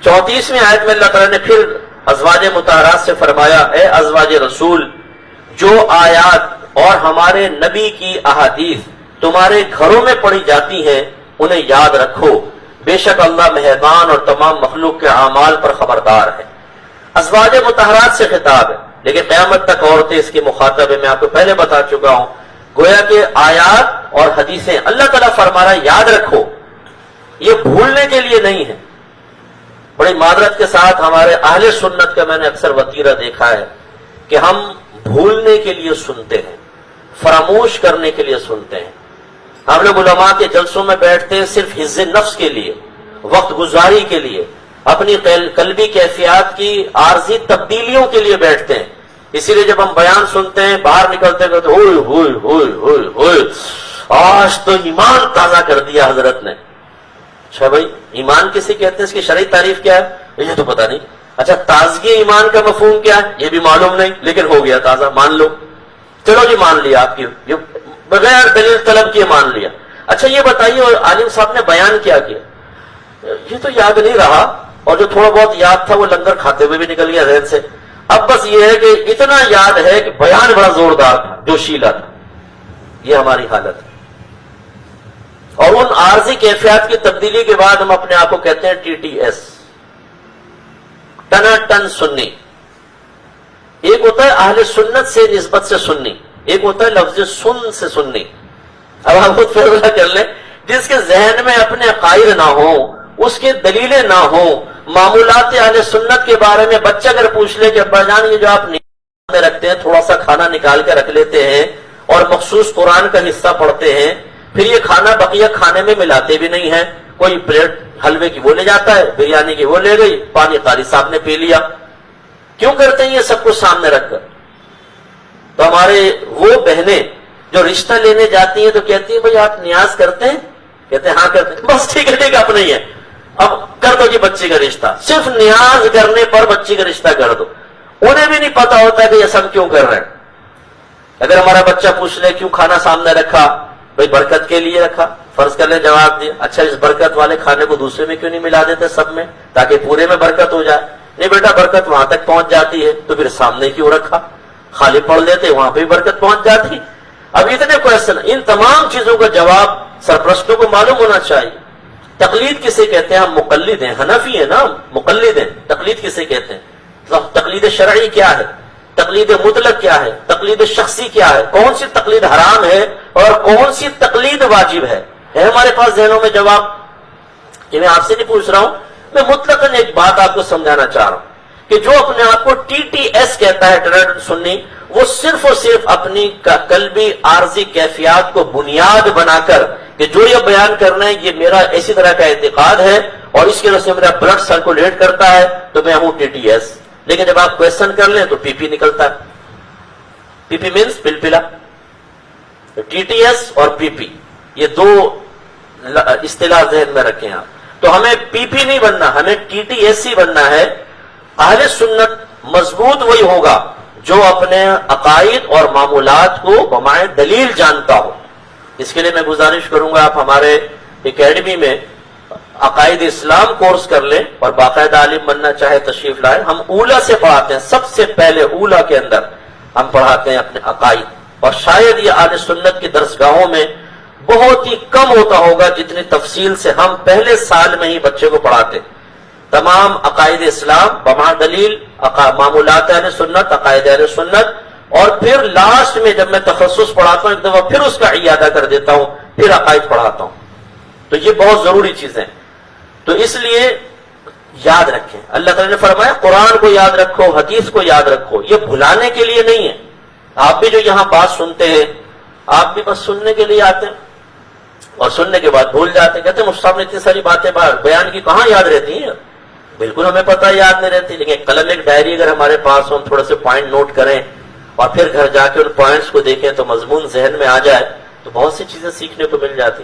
34ویں آیت میں اللہ تعالیٰ نے پھر ازواج مطہرات سے فرمایا، اے ازواج رسول، جو آیات اور ہمارے نبی کی احادیث تمہارے گھروں میں پڑھی جاتی ہیں انہیں یاد رکھو، بے شک اللہ مہربان اور تمام مخلوق کے اعمال پر خبردار ہے۔ ازواج مطہرات سے خطاب ہے، لیکن قیامت تک عورتیں اس کی مخاطب ہے۔ میں آپ کو پہلے بتا چکا ہوں، گویا کہ آیات اور حدیثیں اللہ تعالیٰ فرما رہا ہے یاد رکھو، یہ بھولنے کے لیے نہیں ہے۔ بڑی معذرت کے ساتھ ہمارے اہل سنت کا میں نے اکثر وتیرہ دیکھا ہے کہ ہم بھولنے کے لیے سنتے ہیں، فراموش کرنے کے لیے سنتے ہیں۔ ہم لوگ علماء کے جلسوں میں بیٹھتے ہیں صرف حفظ نفس کے لیے، وقت گزاری کے لیے، اپنی قلبی کیفیات کی عارضی تبدیلیوں کے لیے بیٹھتے ہیں۔ اسی لیے جب ہم بیان سنتے ہیں باہر نکلتے ہیں تو ہوئے ہوئے ہوئے ہوئے ہوئے آج تو ایمان تازہ کر دیا حضرت نے۔ اچھا بھائی، ایمان کسے کہتے ہیں، اس کی شرعی تعریف کیا ہے یہ تو پتہ نہیں۔ اچھا تازگی ایمان کا مفہوم کیا ہے یہ بھی معلوم نہیں، لیکن ہو گیا تازہ، مان لو، چلو جی مان لیا، آپ کی بغیر دلیل طلب کیے مان لیا۔ اچھا یہ بتائیے اور عالم صاحب نے بیان کیا یہ تو یاد نہیں رہا، اور جو تھوڑا بہت یاد تھا وہ لنگر کھاتے ہوئے بھی نکل گیا ذہن سے۔ اب بس یہ ہے کہ اتنا یاد ہے کہ بیان بڑا زوردار تھا، جوشیلا تھا۔ یہ ہماری حالت ہے، اور ان عارضی کیفیات کی تبدیلی کے بعد ہم اپنے آپ کو کہتے ہیں T T S, Tina ton سنی۔ ایک ہوتا ہے اہل سنت سے نسبت سے سنی، ایک ہوتا ہے لفظ سن سے سنی۔ اب ہم خود فیصلہ کر لیں، جس کے ذہن میں اپنے عقائد نہ ہوں، اس کے دلیلیں نہ ہوں، معمولات اہل سنت کے بارے میں بچہ اگر پوچھ لے کہ ابا جان یہ جو آپ نگاہ میں رکھتے ہیں، تھوڑا سا کھانا نکال کے رکھ لیتے ہیں اور مخصوص قرآن کا حصہ پڑھتے ہیں، پھر یہ کھانا بقیہ کھانے میں ملاتے بھی نہیں ہیں، کوئی پلیٹ حلوے کی وہ لے جاتا ہے، بریانی کی وہ لے گئی، پانی قاری صاحب نے پی لیا، کیوں کرتے ہیں یہ سب کچھ سامنے رکھ کر؟ تو ہمارے وہ بہنیں جو رشتہ لینے جاتی ہیں تو کہتی ہیں بھائی آپ نیاز کرتے ہیں؟ کہتے ہیں ہاں کرتے ہیں۔ بس ٹھیک ہے اب نہیں ہے، اب کر دو جی بچی کا رشتہ، صرف نیاز کرنے پر بچی کا رشتہ کر دو۔ انہیں بھی نہیں پتا ہوتا کہ یہ سب کیوں کر رہے ہیں۔ اگر ہمارا بچہ پوچھ لے کیوں کھانا سامنے رکھا، بھائی برکت کے لیے رکھا، فرض کر لیں جواب دیا، اچھا اس برکت والے کھانے کو دوسرے میں کیوں نہیں ملا دیتے سب میں، تاکہ پورے میں برکت ہو جائے؟ نہیں بیٹا برکت وہاں تک پہنچ جاتی ہے تو پھر سامنے کیوں رکھا، خالی پڑھ لیتے وہاں پہ بھی برکت پہنچ جاتی۔ اب اتنے کوشچن، ان تمام چیزوں کا جواب سرپرستوں کو معلوم ہونا چاہیے۔ تقلید کسے کہتے ہیں؟ ہم مقلد ہیں، حنفی ہیں نا، مقلد ہیں۔ تقلید کسے کہتے ہیں؟ تقلید شرعی کیا ہے، تقلید مطلق کیا ہے، تقلید شخصی کیا ہے، کون سی تقلید حرام ہے اور کون سی تقلید واجب ہے ہمارے پاس ذہنوں میں جواب؟ یہ میں آپ سے نہیں پوچھ رہا ہوں، میں مطلقاً ایک بات آپ کو سمجھانا چاہ رہا ہوں کہ جو اپنے آپ کو ٹی ٹی ایس کہتا ہے، ٹرڈ سنی، وہ صرف اور صرف اپنی قلبی عارضی کیفیات کو بنیاد بنا کر کہ جو یہ بیان کرنا ہے یہ میرا ایسی طرح کا اعتقاد ہے اور اس کی وجہ سے میرا بلڈ سرکولیٹ کرتا ہے تو میں ہوں ٹی ٹی ایس۔ لیکن جب آپ کوشچن کر لیں تو پی پی نکلتا ہے۔ پی پی مینس پلپلا۔ ٹی ٹی ایس اور پی پی یہ دو اصطلاح ذہن میں رکھیں آپ۔ تو ہمیں پی پی نہیں بننا، ہمیں ٹی ٹی ایس ہی بننا ہے۔ اہل سنت مضبوط وہی ہوگا جو اپنے عقائد اور معمولات کو بمائے دلیل جانتا ہو۔ اس کے لیے میں گزارش کروں گا آپ ہمارے اکیڈمی میں عقائد اسلام کورس کر لیں اور باقاعدہ عالم بننا چاہے تشریف لائیں۔ ہم اولا سے پڑھاتے ہیں، سب سے پہلے اولا کے اندر ہم پڑھاتے ہیں اپنے عقائد، اور شاید یہ اہل سنت کی درسگاہوں میں بہت ہی کم ہوتا ہوگا جتنی تفصیل سے ہم پہلے سال میں ہی بچے کو پڑھاتے۔ تمام عقائد اسلام بما دلیل، معمولات اہل سنت، عقائد اہل سنت، اور پھر لاسٹ میں جب میں تخصص پڑھاتا ہوں ایک دفعہ پھر اس کا اعادہ کر دیتا ہوں، پھر عقائد پڑھاتا ہوں۔ تو یہ بہت ضروری چیزیں، تو اس لیے یاد رکھیں۔ اللہ تعالیٰ نے فرمایا قرآن کو یاد رکھو، حدیث کو یاد رکھو، یہ بھلانے کے لیے نہیں ہے۔ آپ بھی جو یہاں بات سنتے ہیں، آپ بھی بس سننے کے لیے آتے ہیں اور سننے کے بعد بھول جاتے ہیں، کہتے ہیں مفتی صاحب نے اتنی ساری باتیں بیان کی، کہاں یاد رہتی ہیں؟ بالکل ہمیں پتہ یاد نہیں رہتی، لیکن قلم ایک ڈائری اگر ہمارے پاس ہو، ہم تھوڑے سے پوائنٹ نوٹ کریں اور پھر گھر جا کے ان پوائنٹس کو دیکھیں تو مضمون ذہن میں آ جائے تو بہت سی چیزیں سیکھنے کو مل جاتی۔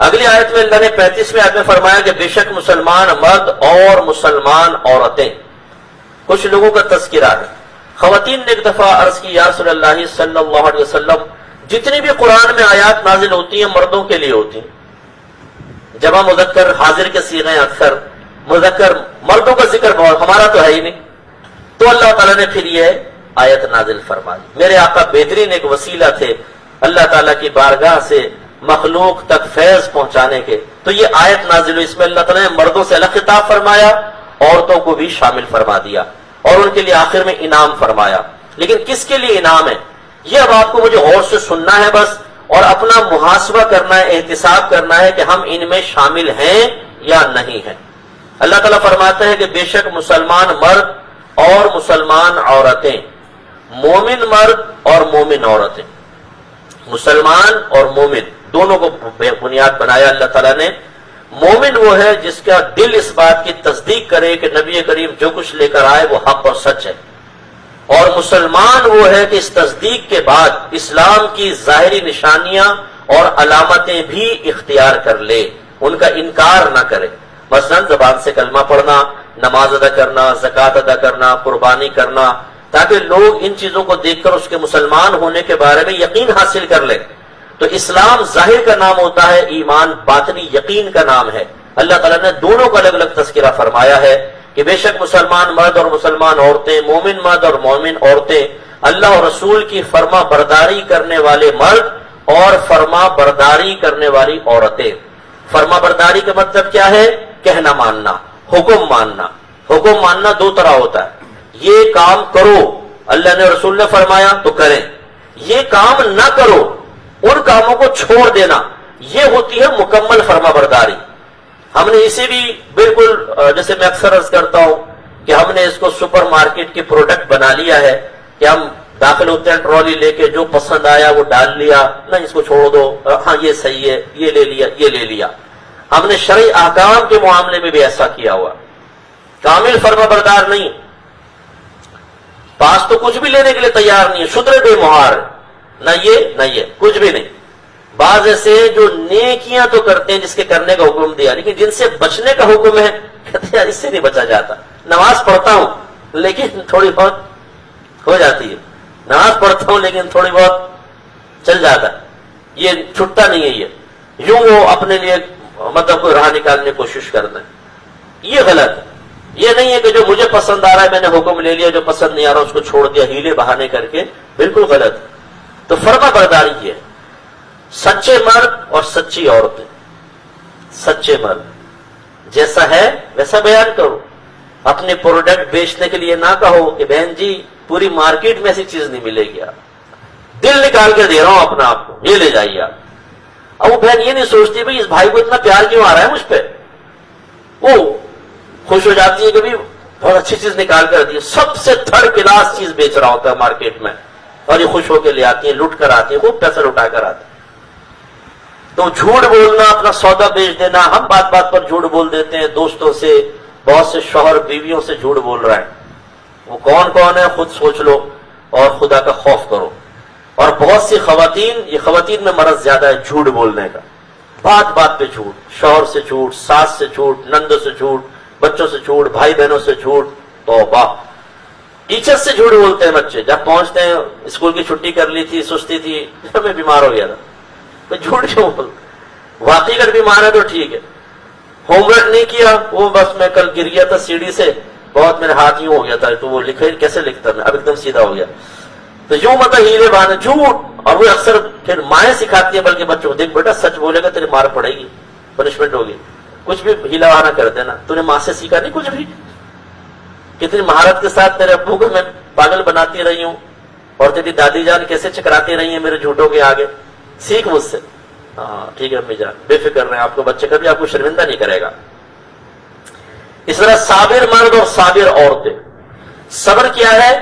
اگلی آیت میں اللہ نے 35ویں آیت میں فرمایا کہ بے شک مسلمان مرد اور مسلمان عورتیں، کچھ لوگوں کا تذکرہ ہے۔ خواتین نے ایک دفعہ عرض کی یا رسول اللہ صلی اللہ علیہ وسلم، جتنی بھی قرآن میں آیات نازل ہوتی ہیں مردوں کے لیے ہوتی ہیں، جمع مذکر حاضر کے صیغے اکثر، مذکر مردوں کا ذکر بہت، ہمارا تو ہے ہی نہیں۔ تو اللہ تعالیٰ نے پھر یہ آیت نازل فرما دی۔ میرے آقا بہترین ایک وسیلہ تھے اللہ تعالیٰ کی بارگاہ سے مخلوق تک فیض پہنچانے کے، تو یہ آیت نازل ہوئی، اس میں اللہ تعالیٰ نے مردوں سے الگ خطاب فرمایا، عورتوں کو بھی شامل فرما دیا اور ان کے لیے آخر میں انعام فرمایا۔ لیکن کس کے لیے انعام ہے یہ اب آپ کو مجھے غور سے سننا ہے بس، اور اپنا محاسبہ کرنا ہے، احتساب کرنا ہے کہ ہم ان میں شامل ہیں یا نہیں ہیں۔ اللہ تعالیٰ فرماتے ہیں کہ بے شک مسلمان مرد اور مسلمان عورتیں، مومن مرد اور مومن عورتیں، مسلمان اور مومن دونوں کو بنیاد بنایا اللہ تعالیٰ نے۔ مومن وہ ہے جس کا دل اس بات کی تصدیق کرے کہ نبی کریم جو کچھ لے کر آئے وہ حق اور سچ ہے، اور مسلمان وہ ہے کہ اس تصدیق کے بعد اسلام کی ظاہری نشانیاں اور علامتیں بھی اختیار کر لے، ان کا انکار نہ کرے۔ مثلا زبان سے کلمہ پڑھنا، نماز ادا کرنا، زکوٰۃ ادا کرنا، قربانی کرنا، تاکہ لوگ ان چیزوں کو دیکھ کر اس کے مسلمان ہونے کے بارے میں یقین حاصل کر لیں۔ تو اسلام ظاہر کا نام ہوتا ہے، ایمان باطنی یقین کا نام ہے۔ اللہ تعالیٰ نے دونوں کا الگ الگ تذکرہ فرمایا ہے کہ بے شک مسلمان مرد اور مسلمان عورتیں، مومن مرد اور مومن عورتیں، اللہ اور رسول کی فرما برداری کرنے والے مرد اور فرما برداری کرنے والی عورتیں۔ فرما برداری کا مطلب کیا ہے؟ کہنا ماننا، حکم ماننا۔ حکم ماننا دو طرح ہوتا ہے، یہ کام کرو اللہ نے رسول نے فرمایا تو کریں، یہ کام نہ کرو ان کاموں کو چھوڑ دینا، یہ ہوتی ہے مکمل فرما برداری۔ ہم نے اسے بھی بالکل جیسے میں اکثر عرض کرتا ہوں کہ ہم نے اس کو سپر مارکیٹ کی پروڈکٹ بنا لیا ہے کہ ہم داخل ہوتے ہیں ٹرالی لے کے، جو پسند آیا وہ ڈال لیا، نہ اس کو چھوڑ دو، ہاں یہ صحیح ہے، یہ لے لیا، یہ لے لیا۔ ہم نے شرعی احکام کے معاملے میں بھی ایسا کیا ہوا، کامل فرما بردار نہیں، پاس تو کچھ بھی لینے کے لیے تیار نہیں ہے، شدر بے مہار، نہ یہ کچھ بھی نہیں۔ بعض ایسے جو نیکیاں تو کرتے ہیں جس کے کرنے کا حکم دیا، لیکن جن سے بچنے کا حکم ہے کہتے ہیں یار اس سے نہیں بچا جاتا۔ نماز پڑھتا ہوں لیکن تھوڑی بہت ہو جاتی ہے، نماز پڑھتا ہوں لیکن تھوڑی بہت چل جاتا ہے، یہ چھٹتا نہیں ہے، یوں وہ اپنے لیے مطلب کوئی راہ نکالنے کی کوشش کرنا ہے، یہ غلط ہے۔ یہ نہیں ہے کہ جو مجھے پسند آ رہا ہے میں نے حکم لے لیا، جو پسند نہیں آ رہا اس کو چھوڑ دیا ہیلے بہانے کر کے، بالکل غلط ہے۔ تو فرما برداری یہ ہے، سچے مرد اور سچی عورتیں۔ سچے مرد جیسا ہے ویسا بیان کرو، اپنے پروڈکٹ بیچنے کے لیے نہ کہو کہ بہن جی پوری مارکیٹ میں ایسی چیز نہیں ملے گی، دل نکال کے دے رہا ہوں اپنا آپ کو، یہ لے جائیے آپ۔ اب وہ بہن یہ نہیں سوچتی بھائی اس بھائی کو اتنا پیار کیوں آ رہا ہے مجھ پہ، وہ خوش ہو جاتی ہے کہ بھی بہت اچھی چیز نکال کر دی، سب سے تھرڈ کلاس چیز بیچ رہا ہوتا ہے مارکیٹ میں، اور یہ خوش ہو کے لے آتی ہیں، لٹ کر آتی ہیں، خوب پیسہ لٹا کر آتی ہیں۔ تو جھوٹ بولنا، اپنا سودا بیچ دینا، ہم بات بات پر جھوٹ بول دیتے ہیں، دوستوں سے، بہت سے شوہر بیویوں سے جھوٹ بول رہا ہے، وہ کون ہے خود سوچ لو اور خدا کا خوف کرو۔ اور بہت سی خواتین، یہ خواتین میں مرض زیادہ ہے جھوٹ بولنے کا، بات بات پہ جھوٹ، شوہر سے جھوٹ، ساس سے جھوٹ، نندوں سے جھوٹ، بچوں سے جھوٹ، بھائی بہنوں سے جھوٹ، توبہ۔ ٹیچر سے جھوٹ بولتے ہیں بچے، جب پہنچتے ہیں اسکول کی چھٹی کر لی تھی، سستی تھی، میں بیمار ہو گیا تھا، تو جھوٹ کیوں بول؟ واقعی اگر بیمار ہے تو ٹھیک ہے، ہوم ورک نہیں کیا، وہ بس میں کل گر گیا تھا سیڑھی سے، بہت میرے ہاتھ یوں ہو گیا تھا، تو وہ لکھے کیسے لکھتا میں، اب ایک دم سیدھا ہو گیا، تو یوں مطلب ہیلے بہانے جھوٹ۔ اور وہ اکثر پھر مائیں سکھاتی ہیں بلکہ بچوں کو، دیکھ بیٹا سچ بولے گا تیرے مار پڑے گی، پنشمنٹ ہوگی، کچھ بھی ہیلا بہانا کر دینا، تو نے ماں سے سیکھا نہیں کچھ بھی؟ کتنی مہارت کے ساتھ میرے ابو کو میں پاگل بناتی رہی ہوں، اور تیری دادی جان کیسے چکراتی رہی ہیں میرے جھوٹوں کے آگے، سیکھ مجھ سے۔ ہاں ٹھیک ہے امی جان، بے فکر رہے آپ کو، بچے کبھی آپ کو شرمندہ نہیں کرے گا۔ اس طرح صابر مرد اور صابر عورتیں۔ صبر کیا ہے؟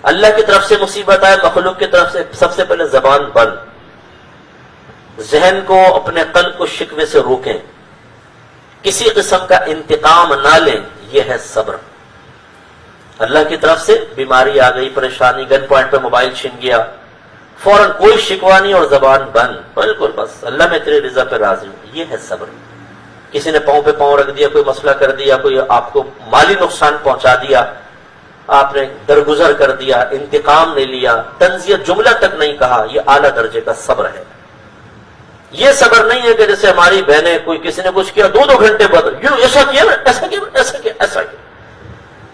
اللہ کی طرف سے مصیبت آئے، مخلوق کی طرف سے سب سے پہلے زبان بند، ذہن کو، اپنے قلب کو شکوے سے روکیں، کسی قسم کا انتقام نہ لیں، یہ ہے صبر۔ اللہ کی طرف سے بیماری آ گئی، پریشانی، گن پوائنٹ پہ موبائل چھن گیا، فوراً کوئی شکوہ نہیں اور زبان بند، بالکل بس اللہ میں تیری رضا پہ راضی ہوں، یہ ہے صبر۔ کسی نے پاؤں پہ پاؤں رکھ دیا، کوئی مسئلہ کر دیا، کوئی آپ کو مالی نقصان پہنچا دیا، آپ نے درگزر کر دیا، انتقام نہیں لیا، تنزیت جملہ تک نہیں کہا، یہ اعلیٰ درجے کا صبر ہے۔ یہ صبر نہیں ہے کہ جیسے ہماری بہنیں، کوئی کسی نے کچھ کیا 2 گھنٹے بعد یوں ایسا کیا، ایسا کیا، ایسا کیا، ایسا کیا،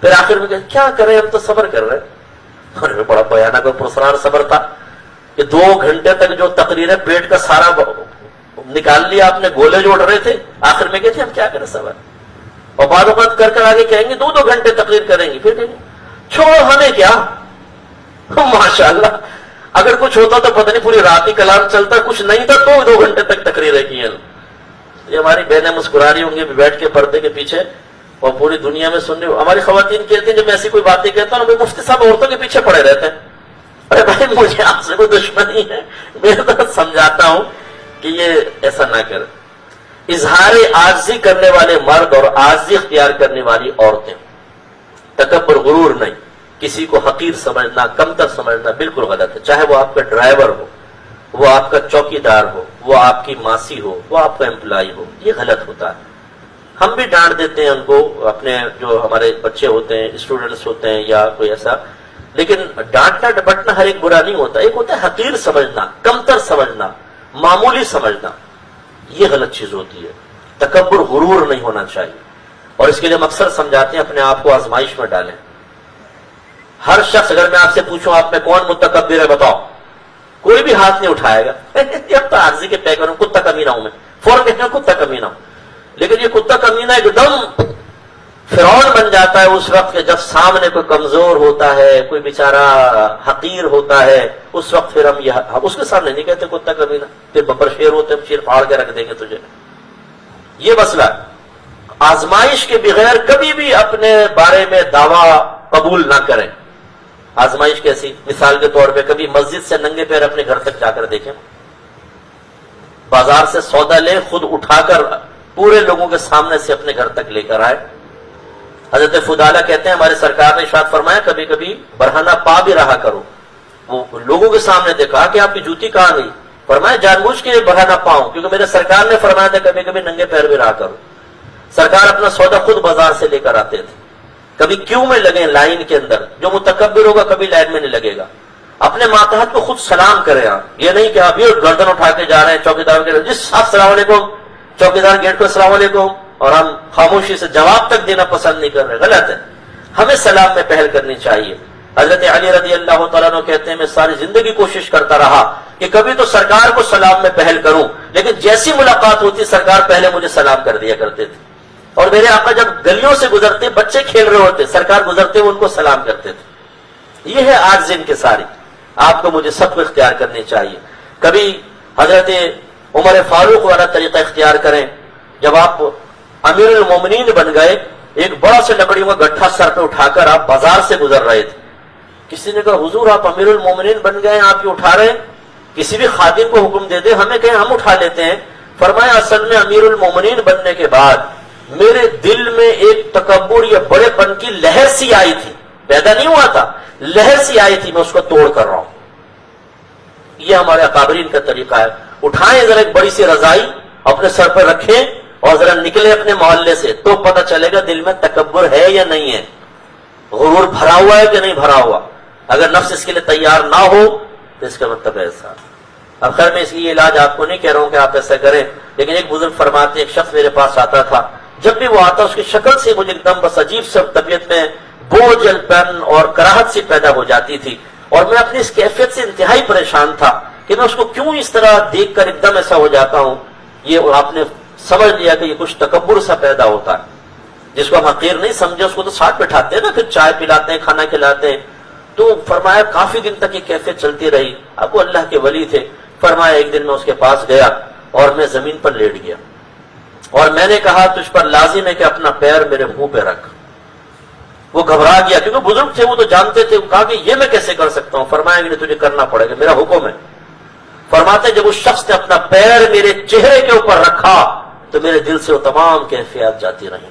پھر آخر میں کیا کریں، اب تو صبر کر رہے ہیں۔ اور بڑا بھیانک اور پرسرار صبر تھا کہ 2 گھنٹے تک جو تقریر پیٹ کا سارا نکال لیا آپ نے، گولے جو اڑ رہے تھے، آخر میں کہتے ہم کیا کریں صبر، اور بعد اوقات کر آگے کہیں گے 2 گھنٹے تقریر کریں گے، پھر کہیں گے چھوڑو ہمیں کیا، ماشاءاللہ اگر کچھ ہوتا تو پتہ نہیں پوری رات ہی کلام چلتا، کچھ نہیں تھا تو 2 گھنٹے تک تقریریں کی ہیں۔ یہ ہماری بہنیں مسکرا رہی ہوں گی بیٹھ کے پردے کے پیچھے اور پوری دنیا میں سن رہی ہوں۔ ہماری خواتین کہتی ہیں جب میں ایسی کوئی باتیں کہتا ہوں مفتی صاحب عورتوں کے پیچھے پڑے رہتے ہیں۔ ارے بھائی مجھے آپ سے کوئی دشمنی ہے، میں تو سمجھاتا ہوں کہ یہ ایسا نہ کرے۔ اظہار عاجزی کرنے والے مرد اور عاجزی اختیار کرنے والی عورتیں، تکبر غرور نہیں، کسی کو حقیر سمجھنا کمتر سمجھنا بالکل غلط ہے، چاہے وہ آپ کا ڈرائیور ہو، وہ آپ کا چوکیدار ہو، وہ آپ کی ماسی ہو، وہ آپ کا امپلائی ہو، یہ غلط ہوتا ہے۔ ہم بھی ڈانٹ دیتے ہیں ان کو، اپنے جو ہمارے بچے ہوتے ہیں اسٹوڈنٹس ہوتے ہیں یا کوئی ایسا، لیکن ڈانٹنا ڈپٹنا ہر ایک برا نہیں ہوتا، ایک ہوتا ہے حقیر سمجھنا، کمتر سمجھنا، معمولی سمجھنا، یہ غلط چیز ہوتی ہے۔ تکبر غرور نہیں ہونا چاہیے، اور اس کے لیے ہم اکثر سمجھاتے ہیں اپنے آپ کو آزمائش میں ڈالیں۔ ہر شخص اگر میں آپ سے پوچھوں آپ میں کون متکبر ہے بتاؤ، کوئی بھی ہاتھ نہیں اٹھائے گا۔ اب تو عارضی کے پے کروں، کتا کمینہ ہوں میں، فوراً کہتے ہیں کتا کمینہ ہوں۔ لیکن یہ کتا کمینہ ایک دم فرعون بن جاتا ہے اس وقت کہ جب سامنے کوئی کمزور ہوتا ہے، کوئی بیچارہ حقیر ہوتا ہے، اس وقت پھر ہم اس کے سامنے نہیں کہتے کتا کمینہ، پھر ببر شیر ہوتے ہیں، شیر پھاڑ کے رکھ دیں گے تجھے۔ یہ مسئلہ آزمائش کے بغیر کبھی بھی اپنے بارے میں دعویٰ قبول نہ کریں۔ آزمائش کیسی؟ مثال کے طور پہ کبھی مسجد سے ننگے پیر اپنے گھر تک جا کر دیکھیں، بازار سے سودا لیں، خود اٹھا کر پورے لوگوں کے سامنے سے اپنے گھر تک لے کر آئے۔ حضرت فضالہ کہتے ہیں ہمارے سرکار نے ارشاد فرمایا کبھی کبھی برہنہ پا بھی رہا کرو۔ وہ لوگوں کے سامنے دیکھا کہ آپ کی جوتی کہاں گئی، فرمایا جان بوجھ کے برہنہ پاؤں، کیونکہ میرے سرکار نے فرمایا تھا کبھی کبھی ننگے پیر بھی رہا کرو۔ سرکار اپنا سودا خود بازار سے لے کر آتے تھے، کبھی کیوں میں لگے لائن کے اندر، جو متکبر ہوگا کبھی لائن میں نہیں لگے گا۔ اپنے ماتحت کو خود سلام کرے آپ، یہ نہیں کہ آپ یہ گردن اٹھا کے جا رہے ہیں چوکیدار کے جس صاحب السلام علیکم، چوکیدار گیٹ کو السلام علیکم، اور ہم خاموشی سے جواب تک دینا پسند نہیں کر رہے، غلط ہے۔ ہمیں سلام میں پہل کرنی چاہیے۔ حضرت علی رضی اللہ تعالیٰ عنہ کہتے ہیں میں ساری زندگی کوشش کرتا رہا کہ کبھی تو سرکار کو سلام میں پہل کروں، لیکن جیسی ملاقات ہوتی سرکار پہلے مجھے سلام کر دیا کرتے تھے، اور میرے آقا جب گلیوں سے گزرتے، بچے کھیل رہے ہوتے، سرکار گزرتے وہ ان کو سلام کرتے تھے۔ یہ ہے آج دن کے ساری، آپ کو مجھے سب کو اختیار کرنی چاہیے۔ کبھی حضرت عمر فاروق والا طریقہ اختیار کریں، جب آپ امیر المومنین بن گئے، ایک بڑا سے لکڑیوں کا گٹھا سر پہ اٹھا کر آپ بازار سے گزر رہے تھے، کسی نے کہا حضور آپ امیر المومنین بن گئے آپ یہ اٹھا رہے ہیں، کسی بھی خادم کو حکم دے دیں ہمیں کہیں ہم اٹھا لیتے ہیں۔ فرمایا اصل میں امیر المومنین بننے کے بعد میرے دل میں ایک تکبر یا بڑے پن کی لہر سی آئی تھی، پیدا نہیں ہوا تھا، لہر سی آئی تھی، میں اس کو توڑ کر رہا ہوں۔ یہ ہمارے اکابرین کا طریقہ ہے۔ اٹھائیں ذرا ایک بڑی سی رضائی اپنے سر پر رکھیں اور ذرا نکلے اپنے محلے سے، تو پتہ چلے گا دل میں تکبر ہے یا نہیں ہے، غرور بھرا ہوا ہے کہ نہیں بھرا ہوا۔ اگر نفس اس کے لیے تیار نہ ہو تو اس کا مطلب ایسا۔ اب خیر میں اس لیے علاج آپ کو نہیں کہہ رہا ہوں کہ آپ ایسا کریں، لیکن ایک بزرگ فرماتے ایک شخص میرے پاس آتا تھا، جب بھی وہ آتا اس کی شکل سے مجھے ایک دم بس عجیب سے طبیعت میں بوجھل پن اور کراہت سی پیدا ہو جاتی تھی، اور میں اپنی اس کیفیت سے انتہائی پریشان تھا کہ میں اس کو کیوں اس طرح دیکھ کر ایک دم ایسا ہو جاتا ہوں۔ یہ آپ نے سمجھ لیا کہ یہ کچھ تکبر سا پیدا ہوتا ہے، جس کو ہم حقیر نہیں سمجھے اس کو تو ساتھ بٹھاتے ہیں نا، پھر چائے پلاتے ہیں، کھانا کھلاتے ہیں۔ تو فرمایا کافی دن تک یہ کیفیت چلتی رہی، اب وہ اللہ کے ولی تھے۔ فرمایا ایک دن میں اس کے پاس گیا اور میں زمین پر لیٹ گیا، اور میں نے کہا تجھ پر لازم ہے کہ اپنا پیر میرے منہ پہ رکھ۔ وہ گھبرا گیا کیونکہ بزرگ تھے، وہ تو جانتے تھے، کہا کہ یہ میں کیسے کر سکتا ہوں؟ فرمایا کہ تجھے کرنا پڑے گا، میرا حکم ہے۔ فرماتے جب اس شخص نے اپنا پیر میرے چہرے کے اوپر رکھا تو میرے دل سے وہ تمام کیفیات جاتی رہیں۔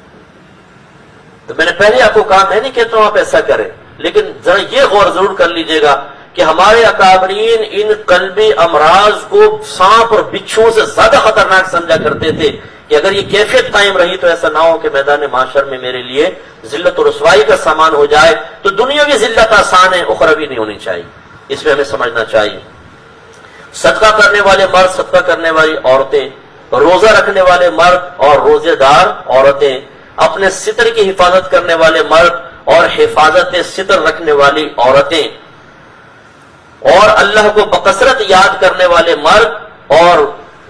تو میں نے پہلے آپ کو کہا، میں نہیں کہتا ہوں آپ ایسا کریں، لیکن ذرا یہ غور ضرور کر لیجئے گا کہ ہمارے اکابرین ان قلبی امراض کو سانپ اور بچھوؤں سے زیادہ خطرناک سمجھا کرتے تھے کہ اگر یہ کیفیت قائم رہی تو ایسا نہ ہو کہ میدان محشر میں میرے لیے ذلت و رسوائی کا سامان ہو جائے۔ تو دنیاوی ذلت آسان ہے، اخروی نہیں ہونی چاہیے، اس میں ہمیں سمجھنا چاہیے۔ صدقہ کرنے والے مرد، صدقہ کرنے والی عورتیں، روزہ رکھنے والے مرد اور روزے دار عورتیں، اپنے ستر کی حفاظت کرنے والے مرد اور حفاظت ستر رکھنے والی عورتیں، اور اللہ کو بکثرت یاد کرنے والے مرد اور